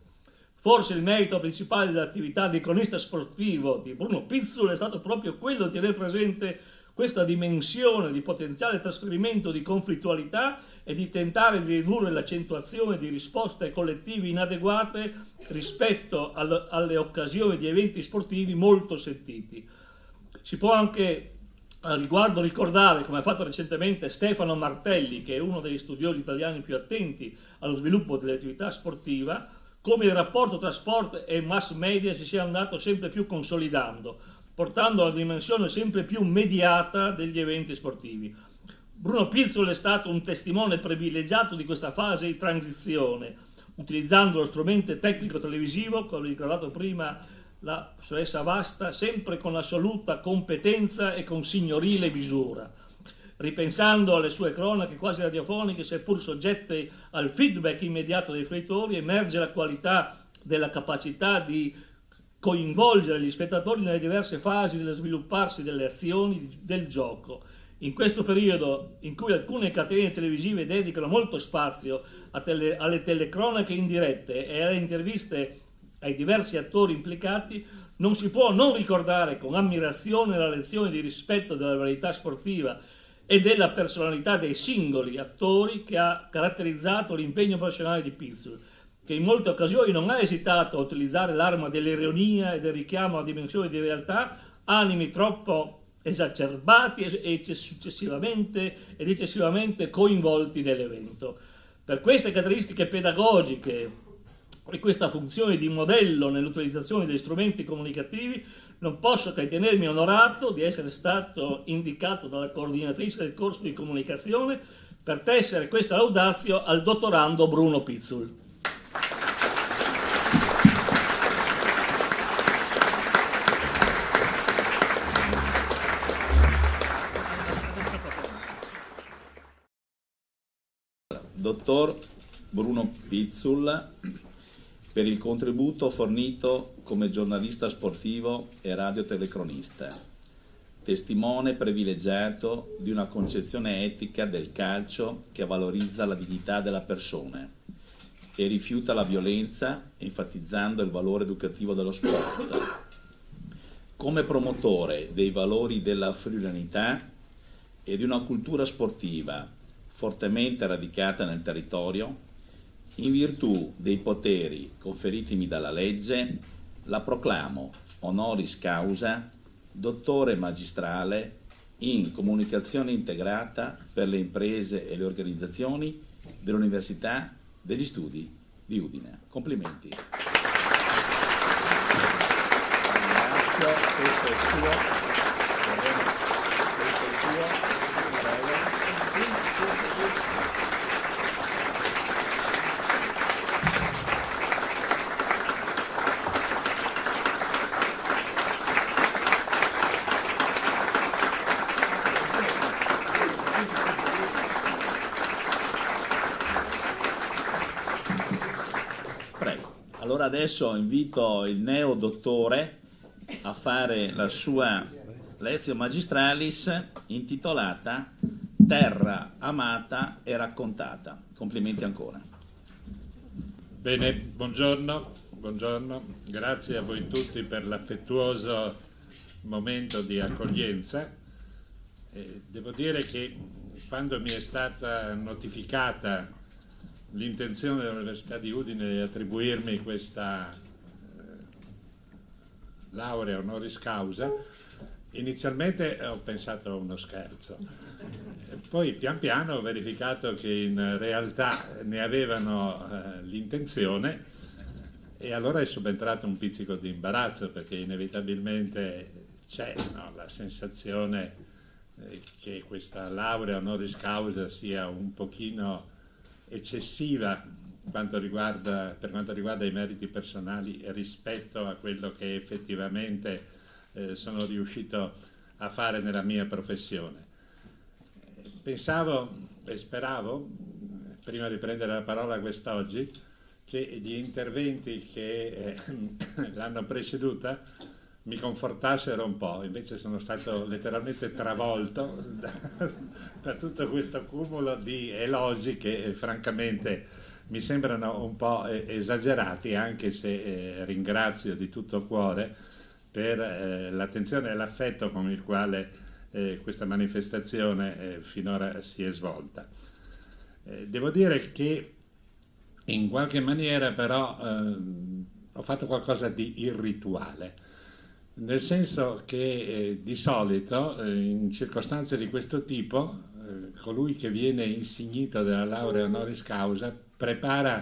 Forse il merito principale dell'attività di cronista sportivo di Bruno Pizzul è stato proprio quello di tenere presente questa dimensione di potenziale trasferimento di conflittualità e di tentare di ridurre l'accentuazione di risposte collettive inadeguate rispetto alle occasioni di eventi sportivi molto sentiti. Si può anche a riguardo ricordare, come ha fatto recentemente Stefano Martelli, che è uno degli studiosi italiani più attenti allo sviluppo dell'attività sportiva, come il rapporto tra sport e mass media si sia andato sempre più consolidando, portando alla dimensione sempre più mediata degli eventi sportivi. Bruno Pizzul è stato un testimone privilegiato di questa fase di transizione, utilizzando lo strumento tecnico televisivo, come ricordato prima la professoressa Vasta, sempre con assoluta competenza e con signorile misura. Ripensando alle sue cronache quasi radiofoniche, seppur soggette al feedback immediato dei fruitori, emerge la qualità della capacità di coinvolgere gli spettatori nelle diverse fasi dello svilupparsi delle azioni del gioco. In questo periodo in cui alcune catene televisive dedicano molto spazio alle telecronache indirette e alle interviste ai diversi attori implicati, non si può non ricordare con ammirazione la lezione di rispetto della verità sportiva e della personalità dei singoli attori che ha caratterizzato l'impegno professionale di Pizzul, che in molte occasioni non ha esitato a utilizzare l'arma dell'ironia e del richiamo a dimensioni di realtà, animi troppo esacerbati ed eccessivamente coinvolti nell'evento. Per queste caratteristiche pedagogiche e questa funzione di modello nell'utilizzazione degli strumenti comunicativi, non posso che ritenermi onorato di essere stato indicato dalla coordinatrice del corso di comunicazione per tessere questa laudatio al dottorando Bruno Pizzul. Dottor Bruno Pizzul, per il contributo fornito come giornalista sportivo e radiotelecronista, testimone privilegiato di una concezione etica del calcio che valorizza la dignità della persona e rifiuta la violenza, enfatizzando il valore educativo dello sport. Come promotore dei valori della friulianità e di una cultura sportiva fortemente radicata nel territorio, in virtù dei poteri conferitimi dalla legge, la proclamo honoris causa dottore magistrale in comunicazione integrata per le imprese e le organizzazioni dell'Università degli Studi di Udine. Complimenti. Grazie, questo è suo. Allora adesso invito il neo dottore a fare la sua lezione magistralis intitolata Terra amata e raccontata. Complimenti ancora. Bene, buongiorno, grazie a voi tutti per l'affettuoso momento di accoglienza. Devo dire che quando mi è stata notificata l'intenzione dell'Università di Udine di attribuirmi questa laurea honoris causa, inizialmente ho pensato a uno scherzo, poi pian piano ho verificato che in realtà ne avevano l'intenzione, e allora è subentrato un pizzico di imbarazzo, perché inevitabilmente c'è, no, la sensazione che questa laurea honoris causa sia un pochino eccessiva per quanto riguarda i meriti personali rispetto a quello che effettivamente sono riuscito a fare nella mia professione. Pensavo e speravo, prima di prendere la parola quest'oggi, che gli interventi che l'hanno preceduta mi confortassero un po', invece sono stato letteralmente travolto da tutto questo cumulo di elogi che francamente mi sembrano un po' esagerati, anche se ringrazio di tutto cuore per l'attenzione e l'affetto con il quale questa manifestazione finora si è svolta. Devo dire che in qualche maniera però ho fatto qualcosa di irrituale. Nel senso che di solito in circostanze di questo tipo colui che viene insignito della laurea honoris causa prepara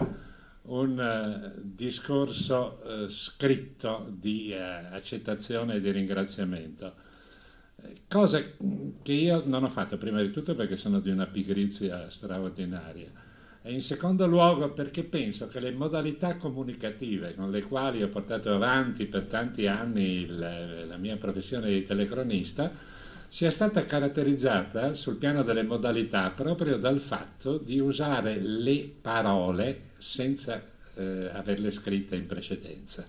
un discorso scritto di accettazione e di ringraziamento, cosa che io non ho fatto, prima di tutto perché sono di una pigrizia straordinaria, e in secondo luogo perché penso che le modalità comunicative con le quali ho portato avanti per tanti anni la mia professione di telecronista sia stata caratterizzata sul piano delle modalità proprio dal fatto di usare le parole senza averle scritte in precedenza.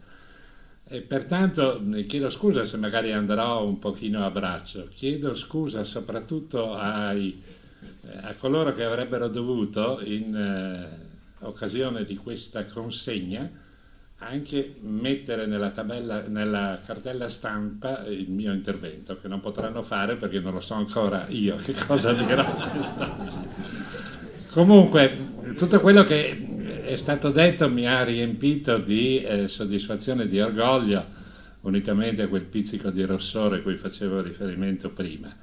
E pertanto chiedo scusa se magari andrò un pochino a braccio, chiedo scusa soprattutto a coloro che avrebbero dovuto, in occasione di questa consegna, anche mettere nella cartella stampa il mio intervento, che non potranno fare perché non lo so ancora io che cosa dirò quest'oggi. Comunque, tutto quello che è stato detto mi ha riempito di soddisfazione e di orgoglio, unitamente a quel pizzico di rossore a cui facevo riferimento prima.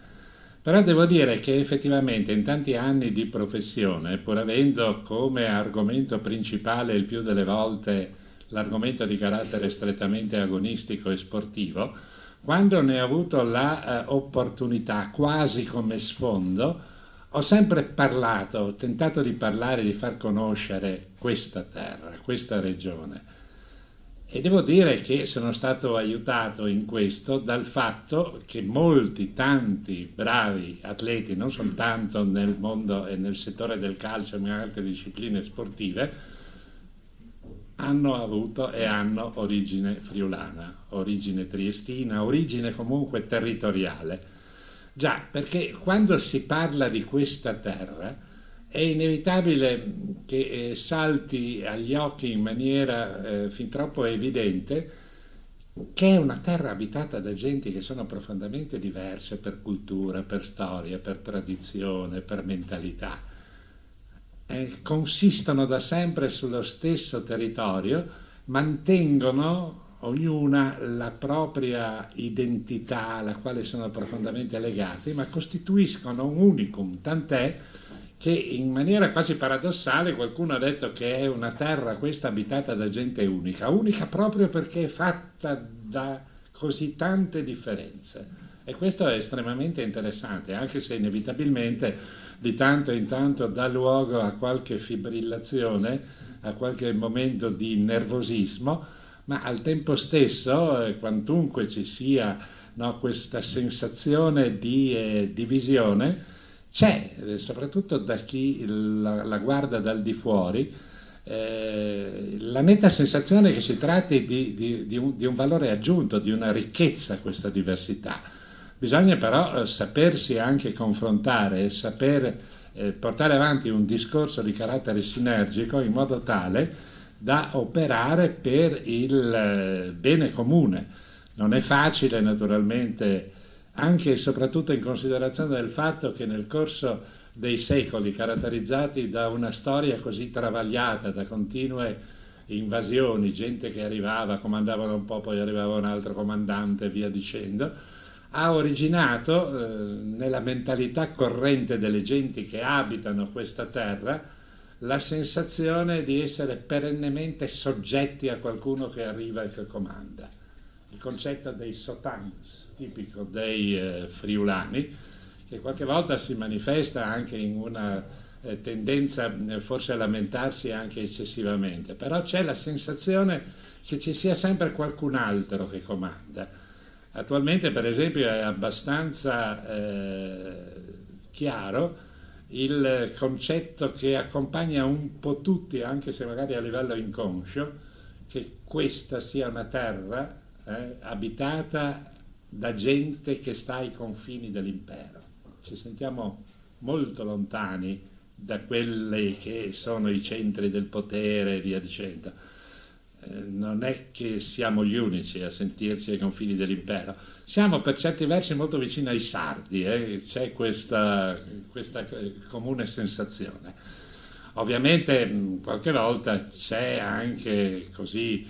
Però devo dire che effettivamente in tanti anni di professione, pur avendo come argomento principale il più delle volte l'argomento di carattere strettamente agonistico e sportivo, quando ne ho avuto l'opportunità quasi come sfondo, ho sempre parlato, ho tentato di parlare, di far conoscere questa terra, questa regione. E devo dire che sono stato aiutato in questo dal fatto che molti, tanti bravi atleti, non soltanto nel mondo e nel settore del calcio ma in altre discipline sportive, hanno avuto e hanno origine friulana, origine triestina, origine comunque territoriale. Già, perché quando si parla di questa terra è inevitabile che salti agli occhi in maniera fin troppo evidente che è una terra abitata da genti che sono profondamente diverse per cultura, per storia, per tradizione, per mentalità. Consistono da sempre sullo stesso territorio, mantengono ognuna la propria identità alla quale sono profondamente legati, ma costituiscono un unicum, tant'è che in maniera quasi paradossale qualcuno ha detto che è una terra questa abitata da gente unica, unica proprio perché è fatta da così tante differenze. E questo è estremamente interessante, anche se inevitabilmente di tanto in tanto dà luogo a qualche fibrillazione, a qualche momento di nervosismo, ma al tempo stesso, quantunque ci sia questa sensazione di divisione, c'è, soprattutto da chi la guarda dal di fuori, la netta sensazione che si tratti di un valore aggiunto, di una ricchezza questa diversità. Bisogna però sapersi anche confrontare e saper portare avanti un discorso di carattere sinergico in modo tale da operare per il bene comune. Non è facile naturalmente, anche e soprattutto in considerazione del fatto che nel corso dei secoli, caratterizzati da una storia così travagliata, da continue invasioni, gente che arrivava, comandava un po', poi arrivava un altro comandante e via dicendo, ha originato nella mentalità corrente delle genti che abitano questa terra la sensazione di essere perennemente soggetti a qualcuno che arriva e che comanda. Il concetto dei sotans, tipico dei friulani, che qualche volta si manifesta anche in una tendenza forse a lamentarsi anche eccessivamente, però c'è la sensazione che ci sia sempre qualcun altro che comanda. Attualmente, per esempio, è abbastanza chiaro il concetto che accompagna un po' tutti, anche se magari a livello inconscio, che questa sia una terra abitata da gente che sta ai confini dell'impero. Ci sentiamo molto lontani da quelli che sono i centri del potere e via dicendo. Non è che siamo gli unici a sentirci ai confini dell'impero, siamo per certi versi molto vicini ai sardi, c'è questa comune sensazione. Ovviamente qualche volta c'è anche così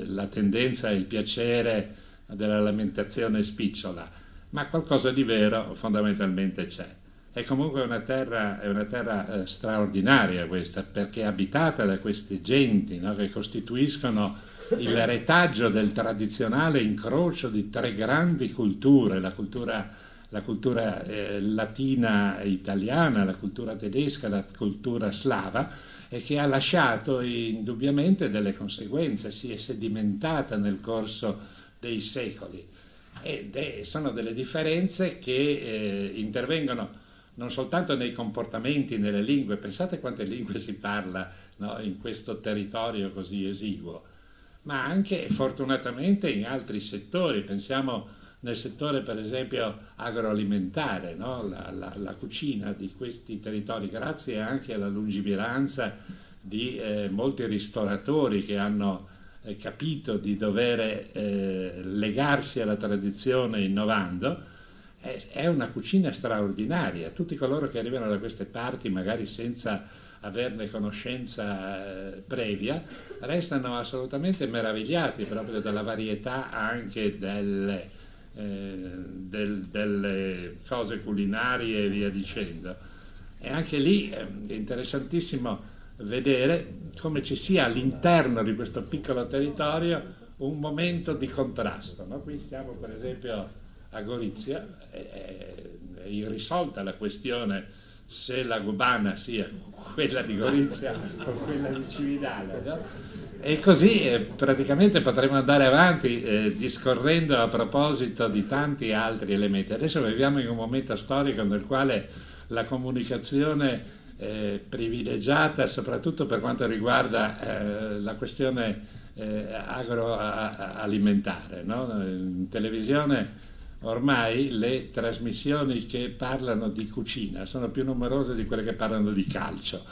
la tendenza e il piacere della lamentazione spicciola, ma qualcosa di vero fondamentalmente c'è. È comunque una terra straordinaria questa, perché è abitata da queste genti, no, che costituiscono il retaggio del tradizionale incrocio di tre grandi culture, la cultura latina italiana, la cultura tedesca, la cultura slava, e che ha lasciato indubbiamente delle conseguenze, si è sedimentata nel corso dei secoli. Sono delle differenze che intervengono non soltanto nei comportamenti, nelle lingue. Pensate quante lingue si parla, no, in questo territorio così esiguo, ma anche fortunatamente in altri settori. Pensiamo nel settore per esempio agroalimentare, no? la cucina di questi territori, grazie anche alla lungimiranza di molti ristoratori che hanno capito di dover legarsi alla tradizione innovando. È una cucina straordinaria. Tutti coloro che arrivano da queste parti, magari senza averne conoscenza previa, restano assolutamente meravigliati proprio dalla varietà anche delle cose culinarie e via dicendo. E anche lì è interessantissimo vedere come ci sia all'interno di questo piccolo territorio un momento di contrasto, no? Qui stiamo per esempio a Gorizia, è irrisolta la questione se la Gubana sia quella di Gorizia o quella di Cividale, no? E così praticamente potremo andare avanti discorrendo a proposito di tanti altri elementi. Adesso viviamo in un momento storico nel quale la comunicazione privilegiata, soprattutto per quanto riguarda la questione agroalimentare, no? In televisione ormai le trasmissioni che parlano di cucina sono più numerose di quelle che parlano di calcio,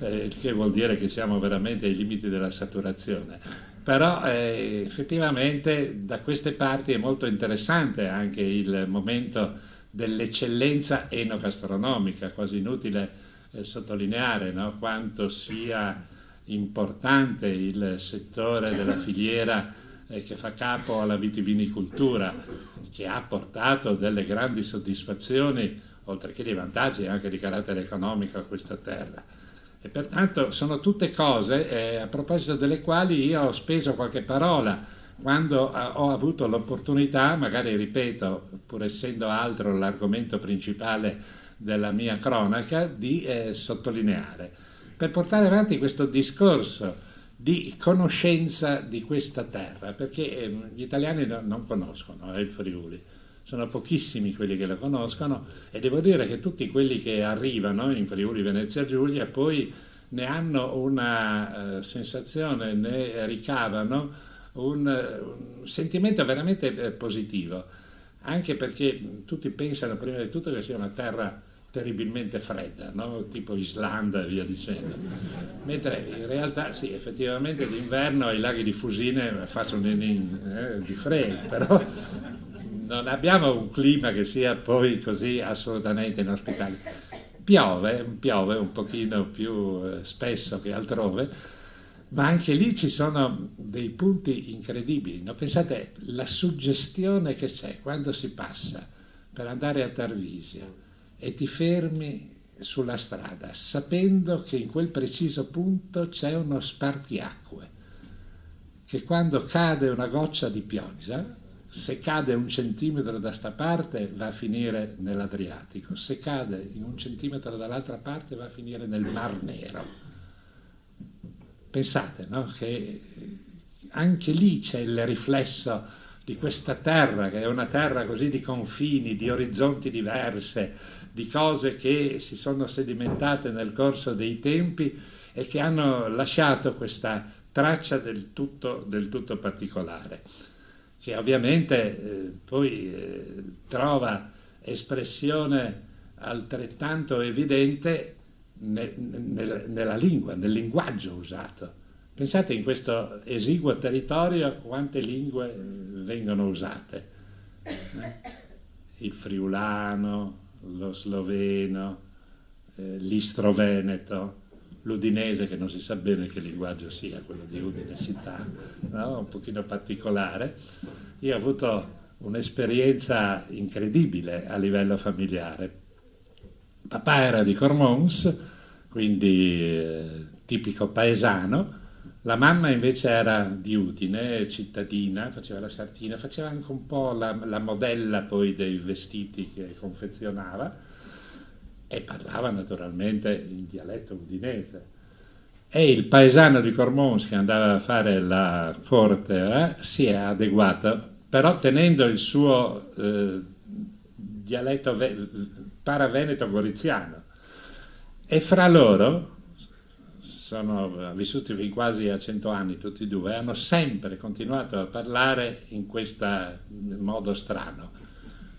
il che vuol dire che siamo veramente ai limiti della saturazione. Però effettivamente da queste parti è molto interessante anche il momento dell'eccellenza enogastronomica, quasi inutile sottolineare, no? Quanto sia importante il settore della filiera che fa capo alla vitivinicoltura, che ha portato delle grandi soddisfazioni, oltre che di vantaggi anche di carattere economico a questa terra. E pertanto sono tutte cose a proposito delle quali io ho speso qualche parola quando ho avuto l'opportunità, magari ripeto, pur essendo altro l'argomento principale della mia cronaca, di sottolineare, per portare avanti questo discorso di conoscenza di questa terra, perché gli italiani non conoscono il Friuli, sono pochissimi quelli che lo conoscono, e devo dire che tutti quelli che arrivano in Friuli Venezia Giulia poi ne hanno una sensazione, ne ricavano un sentimento veramente positivo, anche perché tutti pensano prima di tutto che sia una terra terribilmente fredda, no? Tipo Islanda e via dicendo, mentre in realtà sì, effettivamente d'inverno ai laghi di Fusine faccio di freddo, però non abbiamo un clima che sia poi così assolutamente inospitale. Piove un pochino più spesso che altrove, ma anche lì ci sono dei punti incredibili, no? Pensate la suggestione che c'è quando si passa per andare a Tarvisio e ti fermi sulla strada sapendo che in quel preciso punto c'è uno spartiacque, che quando cade una goccia di pioggia, se cade 1 centimetro da sta parte va a finire nell'Adriatico, se cade in 1 centimetro dall'altra parte va a finire nel Mar Nero. Pensate, no? Che anche lì c'è il riflesso di questa terra, che è una terra così di confini, di orizzonti diverse, di cose che si sono sedimentate nel corso dei tempi e che hanno lasciato questa traccia del tutto particolare, che ovviamente poi trova espressione altrettanto evidente nella lingua, nel linguaggio usato. Pensate in questo esiguo territorio quante lingue vengono usate. Il friulano, lo sloveno, l'istro-veneto, l'udinese, che non si sa bene che linguaggio sia, quello di Udine città, no? Un pochino particolare. Io ho avuto un'esperienza incredibile a livello familiare. Papà era di Cormons, quindi tipico paesano, la mamma invece era di Udine, cittadina, faceva la sartina, faceva anche un po' la modella poi dei vestiti che confezionava e parlava naturalmente in dialetto udinese. E il paesano di Cormons che andava a fare la corte si è adeguato, però tenendo il suo dialetto paraveneto-goriziano. E fra loro, sono vissuti fin quasi a 100 anni tutti e due, hanno sempre continuato a parlare in questo modo strano.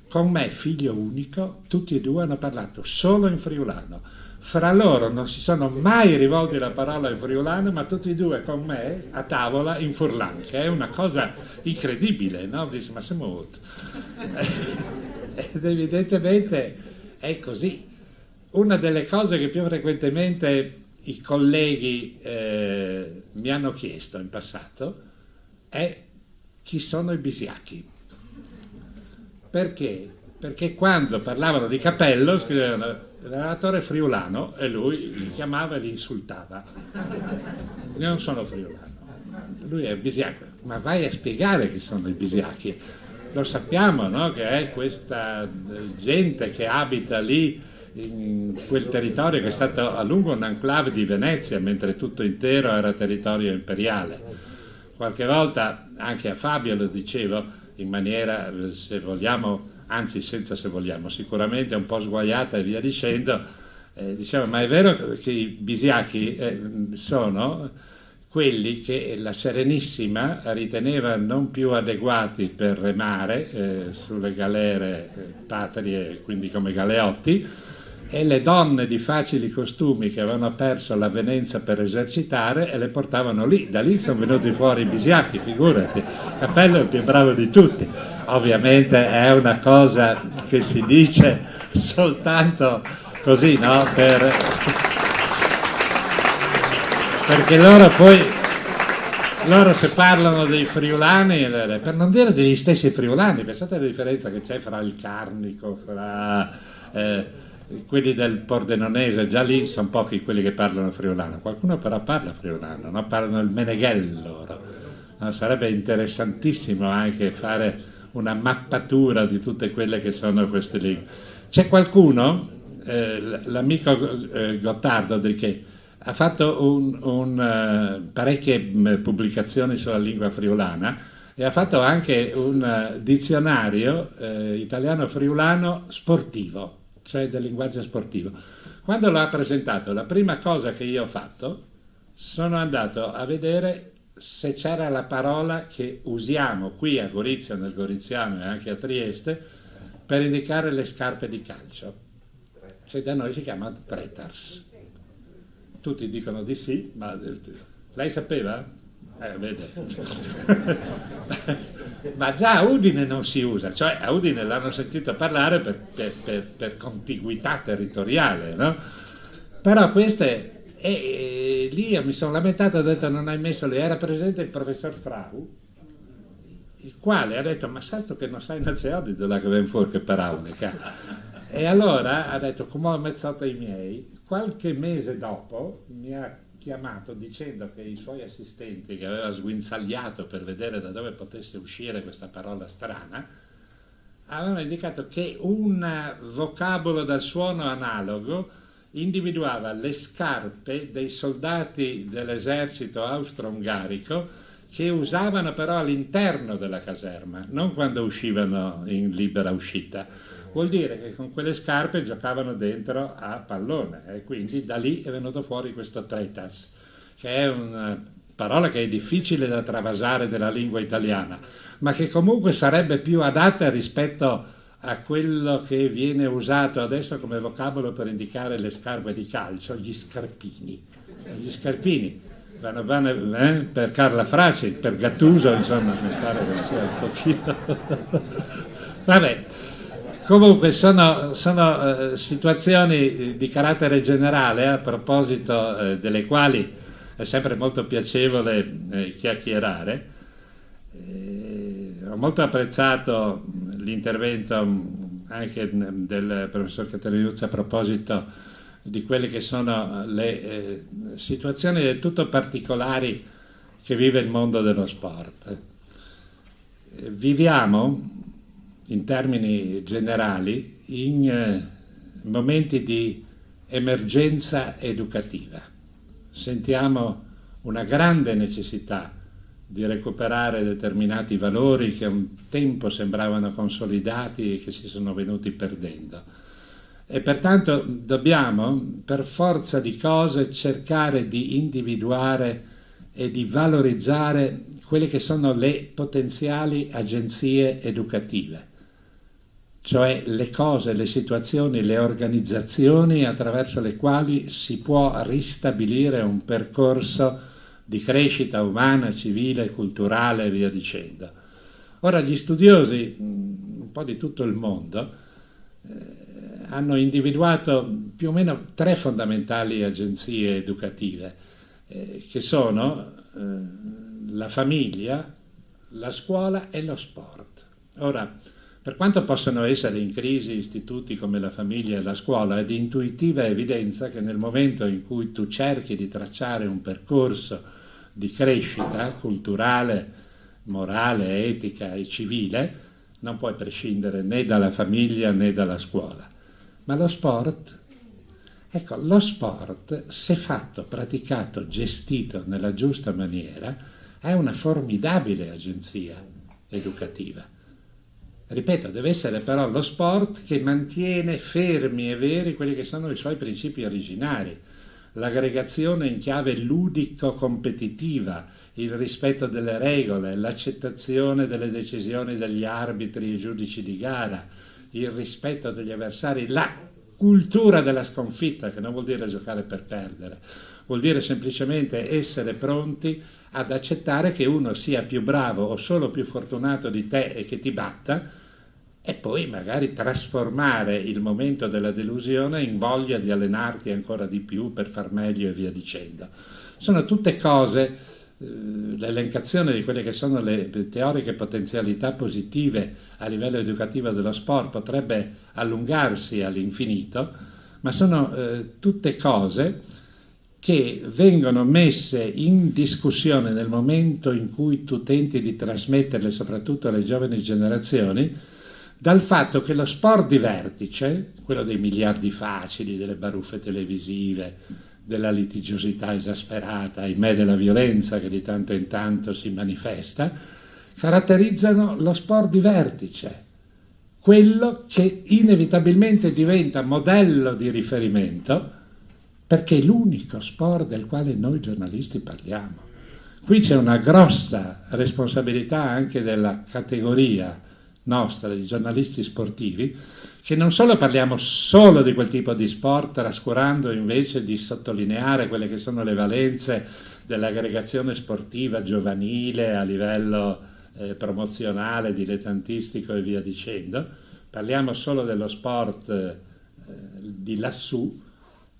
Con me, figlio unico, tutti e due hanno parlato solo in friulano. Fra loro non si sono mai rivolti la parola in friulano, ma tutti e due con me a tavola in furlan, che è una cosa incredibile, no? Dice, ma siamo molto. Ed evidentemente è così. Una delle cose che più frequentemente i colleghi mi hanno chiesto in passato è chi sono i bisiacchi. Perché? Perché quando parlavano di Capello scrivevano l'allenatore friulano, e lui li chiamava e li insultava. Io non sono friulano, lui è bisiacco, ma vai a spiegare chi sono i bisiacchi. Lo sappiamo, no? Che è questa gente che abita lì in quel territorio che è stato a lungo un enclave di Venezia, mentre tutto intero era territorio imperiale. Qualche volta anche a Fabio lo dicevo in maniera, se vogliamo, anzi senza se vogliamo, sicuramente un po' sguaiata e via dicendo, diciamo, ma è vero che i bisiacchi sono quelli che la Serenissima riteneva non più adeguati per remare sulle galere patrie, quindi come galeotti, e le donne di facili costumi che avevano perso l'avvenenza per esercitare e le portavano lì. Da lì sono venuti fuori i bisiacchi, figurati. Cappello è il più bravo di tutti. Ovviamente è una cosa che si dice soltanto così, no? Perché loro se parlano dei friulani, per non dire degli stessi friulani, pensate alla differenza che c'è fra il Carnico, fra quelli del Pordenonese, già lì sono pochi quelli che parlano friulano, qualcuno però parla friulano, no? Parlano il meneghello loro, no? Sarebbe interessantissimo anche fare una mappatura di tutte quelle che sono queste lingue. C'è qualcuno, l'amico Gottardo, che ha fatto parecchie pubblicazioni sulla lingua friulana e ha fatto anche un dizionario italiano-friulano sportivo, cioè del linguaggio sportivo. Quando l'ha presentato, la prima cosa che io ho fatto, sono andato a vedere se c'era la parola che usiamo qui a Gorizia, nel Goriziano e anche a Trieste, per indicare le scarpe di calcio. Cioè da noi si chiamano tretars. Tutti dicono di sì, ma lei sapeva? Vede. Ma già a Udine non si usa, cioè a Udine l'hanno sentito parlare per contiguità territoriale, no? Però queste, lì io mi sono lamentato, ho detto non hai messo lì, era presente il professor Frau, il quale ha detto ma salto che non sai nazionale da là che ven fuori che paraunica. E allora ha detto come ho mezzato i miei. Qualche mese dopo mi ha chiamato dicendo che i suoi assistenti, che aveva sguinzagliato per vedere da dove potesse uscire questa parola strana, avevano indicato che un vocabolo dal suono analogo individuava le scarpe dei soldati dell'esercito austro-ungarico che usavano però all'interno della caserma, non quando uscivano in libera uscita. Vuol dire che con quelle scarpe giocavano dentro a pallone e quindi da lì è venuto fuori questo tretas, che è una parola che è difficile da travasare della lingua italiana, ma che comunque sarebbe più adatta rispetto a quello che viene usato adesso come vocabolo per indicare le scarpe di calcio, gli scarpini. Gli scarpini vanno bene per Carla Fraci, per Gattuso, insomma, mi pare che sia un pochino... Vabbè. Comunque sono situazioni di carattere generale a proposito delle quali è sempre molto piacevole chiacchierare. Ho molto apprezzato l'intervento anche del professor Cateriniuzzi a proposito di quelle che sono le situazioni del tutto particolari che vive il mondo dello sport. Viviamo in termini generali, in momenti di emergenza educativa. Sentiamo una grande necessità di recuperare determinati valori che un tempo sembravano consolidati e che si sono venuti perdendo. E pertanto dobbiamo, per forza di cose, cercare di individuare e di valorizzare quelle che sono le potenziali agenzie educative, cioè le cose, le situazioni, le organizzazioni attraverso le quali si può ristabilire un percorso di crescita umana, civile, culturale e via dicendo. Ora gli studiosi, un po' di tutto il mondo, hanno individuato più o meno 3 fondamentali agenzie educative, che sono la famiglia, la scuola e lo sport. Ora, Per quanto possano essere in crisi istituti come la famiglia e la scuola, è di intuitiva evidenza che nel momento in cui tu cerchi di tracciare un percorso di crescita culturale, morale, etica e civile, non puoi prescindere né dalla famiglia né dalla scuola. Ma lo sport, ecco, lo sport, se fatto, praticato, gestito nella giusta maniera, è una formidabile agenzia educativa. Ripeto, deve essere però lo sport che mantiene fermi e veri quelli che sono i suoi principi originari, l'aggregazione in chiave ludico-competitiva, il rispetto delle regole, l'accettazione delle decisioni degli arbitri e giudici di gara, il rispetto degli avversari, la cultura della sconfitta, che non vuol dire giocare per perdere, vuol dire semplicemente essere pronti ad accettare che uno sia più bravo o solo più fortunato di te e che ti batta, e poi magari trasformare il momento della delusione in voglia di allenarti ancora di più per far meglio e via dicendo. Sono tutte cose, l'elencazione di quelle che sono le teoriche potenzialità positive a livello educativo dello sport potrebbe allungarsi all'infinito, ma sono tutte cose che vengono messe in discussione nel momento in cui tu tenti di trasmetterle soprattutto alle giovani generazioni, dal fatto che lo sport di vertice, quello dei miliardi facili, delle baruffe televisive, della litigiosità esasperata, ahimè della violenza che di tanto in tanto si manifesta, caratterizzano lo sport di vertice, quello che inevitabilmente diventa modello di riferimento perché è l'unico sport del quale noi giornalisti parliamo. Qui c'è una grossa responsabilità anche della categoria nostra di giornalisti sportivi, che non solo parliamo solo di quel tipo di sport, trascurando invece di sottolineare quelle che sono le valenze dell'aggregazione sportiva giovanile a livello promozionale, dilettantistico e via dicendo, parliamo solo dello sport di lassù,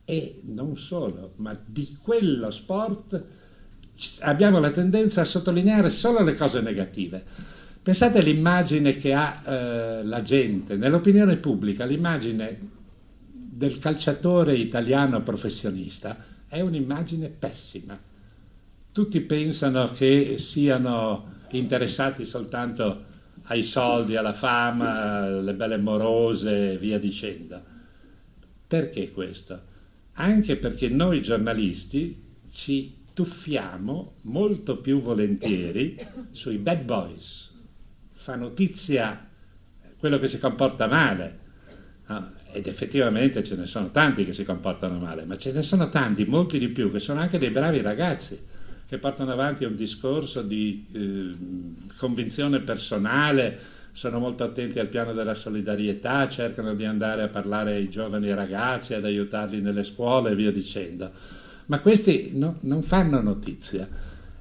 e non solo, ma di quello sport abbiamo la tendenza a sottolineare solo le cose negative. Pensate all'immagine che ha la gente nell'opinione pubblica, l'immagine del calciatore italiano professionista è un'immagine pessima. Tutti pensano che siano interessati soltanto ai soldi, alla fama, alle belle morose e via dicendo. Perché questo? Anche perché noi giornalisti ci tuffiamo molto più volentieri sui bad boys. Fa notizia quello che si comporta male, no? Ed effettivamente ce ne sono tanti che si comportano male, ma ce ne sono tanti, molti di più, che sono anche dei bravi ragazzi che portano avanti un discorso di convinzione personale, sono molto attenti al piano della solidarietà, cercano di andare a parlare ai giovani ragazzi, ad aiutarli nelle scuole e via dicendo, ma questi non fanno notizia.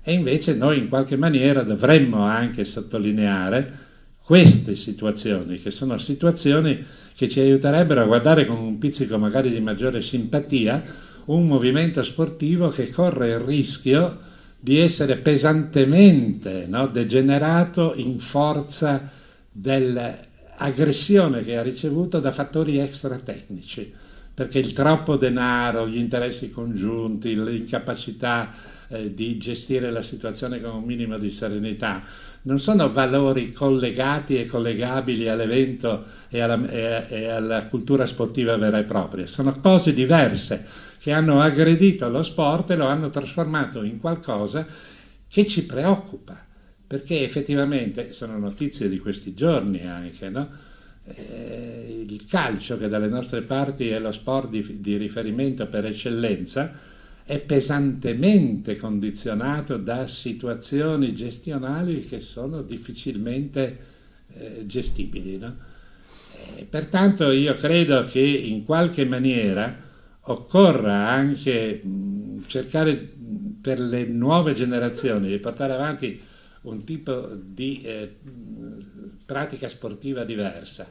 E invece noi in qualche maniera dovremmo anche sottolineare queste situazioni, che sono situazioni che ci aiuterebbero a guardare con un pizzico magari di maggiore simpatia un movimento sportivo che corre il rischio di essere pesantemente, no, degenerato in forza dell'aggressione che ha ricevuto da fattori extratecnici, perché il troppo denaro, gli interessi congiunti, l'incapacità di gestire la situazione con un minimo di serenità non sono valori collegati e collegabili all'evento e alla cultura sportiva vera e propria, sono cose diverse che hanno aggredito lo sport e lo hanno trasformato in qualcosa che ci preoccupa, perché effettivamente sono notizie di questi giorni anche, no? Il calcio, che dalle nostre parti è lo sport di riferimento per eccellenza, è pesantemente condizionato da situazioni gestionali che sono difficilmente gestibili, no? Pertanto io credo che in qualche maniera occorra anche cercare per le nuove generazioni di portare avanti un tipo di pratica sportiva diversa.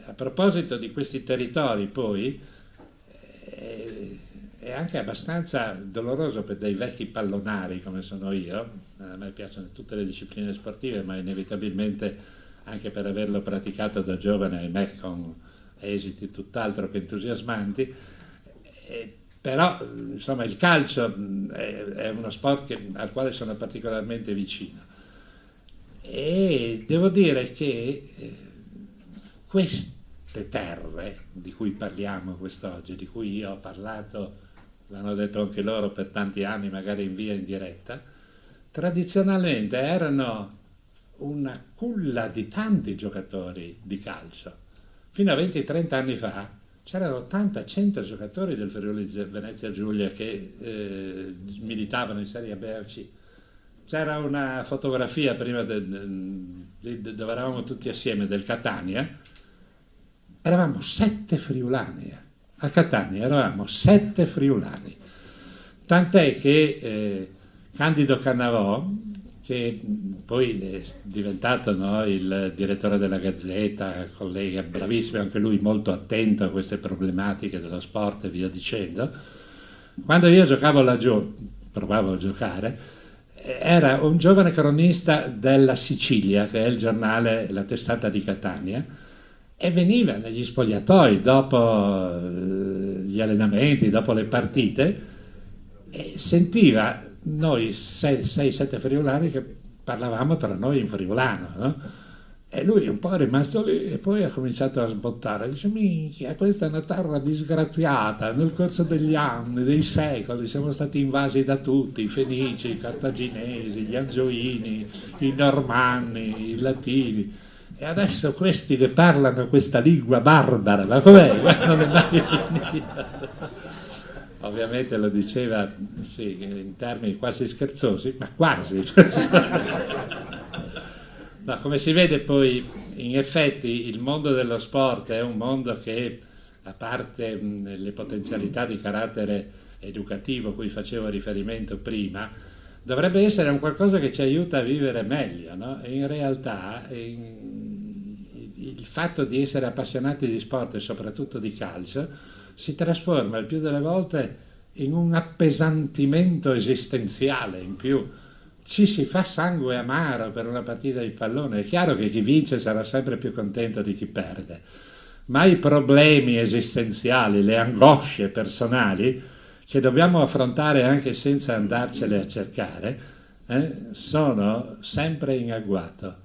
A proposito di questi territori, poi, è anche abbastanza doloroso per dei vecchi pallonari come sono io. A me piacciono tutte le discipline sportive, ma inevitabilmente anche per averlo praticato da giovane, ahimè, con esiti tutt'altro che entusiasmanti. Però insomma il calcio è uno sport al quale sono particolarmente vicino, e devo dire che queste terre di cui parliamo quest'oggi, di cui io ho parlato, l'hanno detto anche loro per tanti anni, magari in via indiretta, tradizionalmente erano una culla di tanti giocatori di calcio. Fino a 20-30 anni fa c'erano 80-100 giocatori del Friuli Venezia Giulia che militavano in Serie B o C. C'era una fotografia prima dove eravamo tutti assieme del Catania, eravamo 7 friulani. A Catania eravamo 7 friulani. Tant'è che Candido Cannavò, che poi è diventato, no, il direttore della Gazzetta, collega bravissimo, anche lui molto attento a queste problematiche dello sport e via dicendo, quando io giocavo laggiù, provavo a giocare, era un giovane cronista della Sicilia, che è il giornale, la testata di Catania, e veniva negli spogliatoi dopo gli allenamenti, dopo le partite, e sentiva noi 6-7 friulani che parlavamo tra noi in friulano, no? E lui un po' è rimasto lì e poi ha cominciato a sbottare, dice: minchia, questa è una terra disgraziata, nel corso degli anni, dei secoli siamo stati invasi da tutti, i Fenici, i Cartaginesi, gli Angioini, i Normanni, i Latini, e adesso questi che parlano questa lingua barbara, ma com'è? Non è mai finita. Ovviamente lo diceva, sì, in termini quasi scherzosi, ma quasi. No, come si vede poi, in effetti, il mondo dello sport è un mondo che, a parte le potenzialità di carattere educativo a cui facevo riferimento prima, dovrebbe essere un qualcosa che ci aiuta a vivere meglio, no? E in realtà il fatto di essere appassionati di sport e soprattutto di calcio si trasforma il più delle volte in un appesantimento esistenziale in più. Ci si fa sangue amaro per una partita di pallone. È chiaro che chi vince sarà sempre più contento di chi perde, ma i problemi esistenziali, le angosce personali che dobbiamo affrontare anche senza andarcele a cercare, sono sempre in agguato,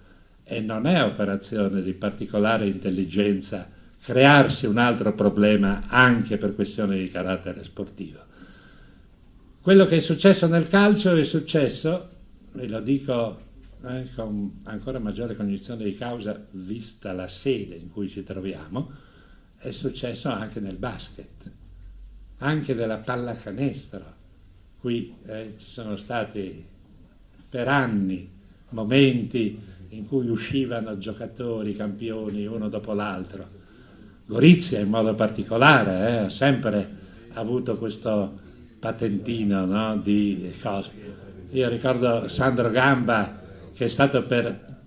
e non è operazione di particolare intelligenza crearsi un altro problema anche per questioni di carattere sportivo. Quello che è successo nel calcio è successo, e lo dico con ancora maggiore cognizione di causa vista la sede in cui ci troviamo, è successo anche nel basket, anche della pallacanestro. Qui ci sono stati per anni momenti in cui uscivano giocatori, campioni, uno dopo l'altro. Gorizia in modo particolare ha sempre avuto questo patentino, no, di cose. Io ricordo Sandro Gamba, che è stato per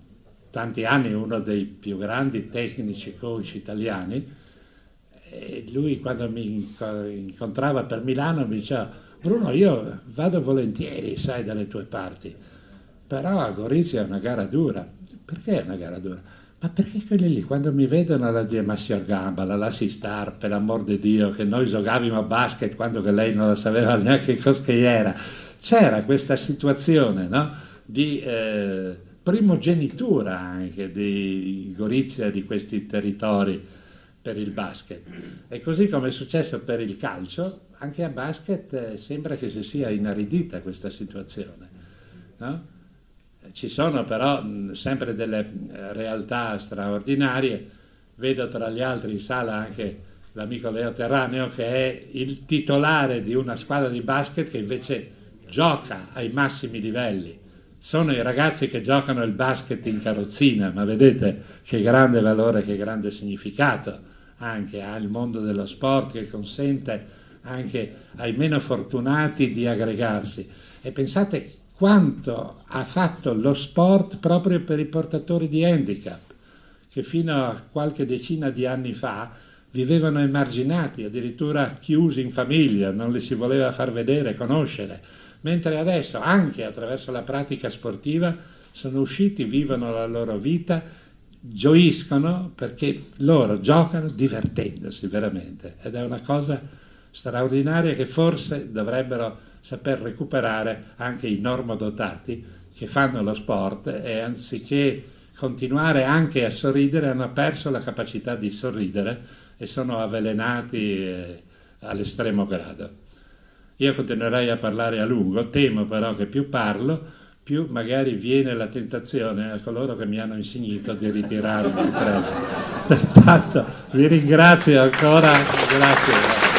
tanti anni uno dei più grandi tecnici coach italiani, e lui quando mi incontrava per Milano mi diceva: Bruno, io vado volentieri, sai, dalle tue parti, però a Gorizia è una gara dura. Perché è una gara dura? Ma perché quelli lì quando mi vedono la dire: ma signor Gamba, la lasci star, per l'amor di Dio, che noi giocavamo a basket quando che lei non sapeva neanche cosa che era. C'era questa situazione, no, di primogenitura anche di Gorizia, di questi territori per il basket. E così come è successo per il calcio, anche a basket sembra che si sia inaridita questa situazione, no? Ci sono però sempre delle realtà straordinarie. Vedo tra gli altri in sala anche l'amico Leo Terraneo, che è il titolare di una squadra di basket che invece gioca ai massimi livelli. Sono i ragazzi che giocano il basket in carrozzina, ma vedete che grande valore, che grande significato anche ha il mondo dello sport, che consente anche ai meno fortunati di aggregarsi. E pensate quanto ha fatto lo sport proprio per i portatori di handicap, che fino a qualche decina di anni fa vivevano emarginati, addirittura chiusi in famiglia, non li si voleva far vedere, conoscere, mentre adesso anche attraverso la pratica sportiva sono usciti, vivono la loro vita gioiscono perché loro giocano divertendosi veramente, ed è una cosa straordinaria che forse dovrebbero saper recuperare anche i normodotati che fanno lo sport, e anziché continuare anche a sorridere hanno perso la capacità di sorridere e sono avvelenati all'estremo grado. Io continuerei a parlare a lungo, temo però che più parlo più magari viene la tentazione a coloro che mi hanno insegnato di ritirarmi. Pertanto vi ringrazio ancora, grazie.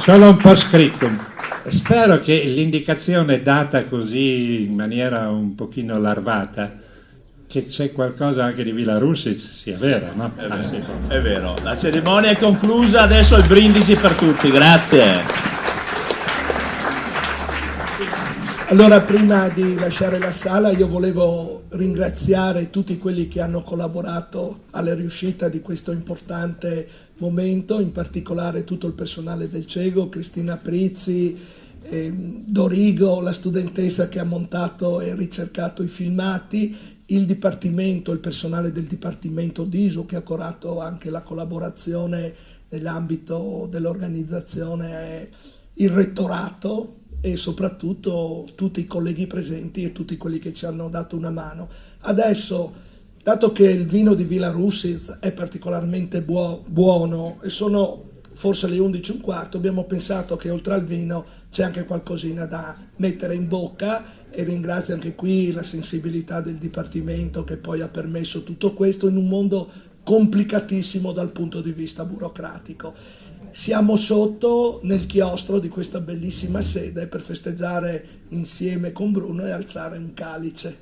Solo un po' scriptum. Spero che l'indicazione data così in maniera un pochino larvata, che c'è qualcosa anche di Villa Rusiz, sia vero, no? È vero. La cerimonia è conclusa, adesso il brindisi per tutti, grazie. Allora, prima di lasciare la sala, io volevo ringraziare tutti quelli che hanno collaborato alla riuscita di questo importante momento, in particolare tutto il personale del CEGO, Cristina Prizzi, Dorigo, la studentessa che ha montato e ricercato i filmati, il Dipartimento, il personale del Dipartimento d'ISU che ha curato anche la collaborazione nell'ambito dell'organizzazione, il Rettorato e soprattutto tutti i colleghi presenti e tutti quelli che ci hanno dato una mano. Adesso, dato che il vino di Villa Rusiz è particolarmente buono e sono forse le 11:15, abbiamo pensato che oltre al vino c'è anche qualcosina da mettere in bocca, e ringrazio anche qui la sensibilità del Dipartimento che poi ha permesso tutto questo in un mondo complicatissimo dal punto di vista burocratico. Siamo sotto nel chiostro di questa bellissima sede per festeggiare insieme con Bruno e alzare un calice.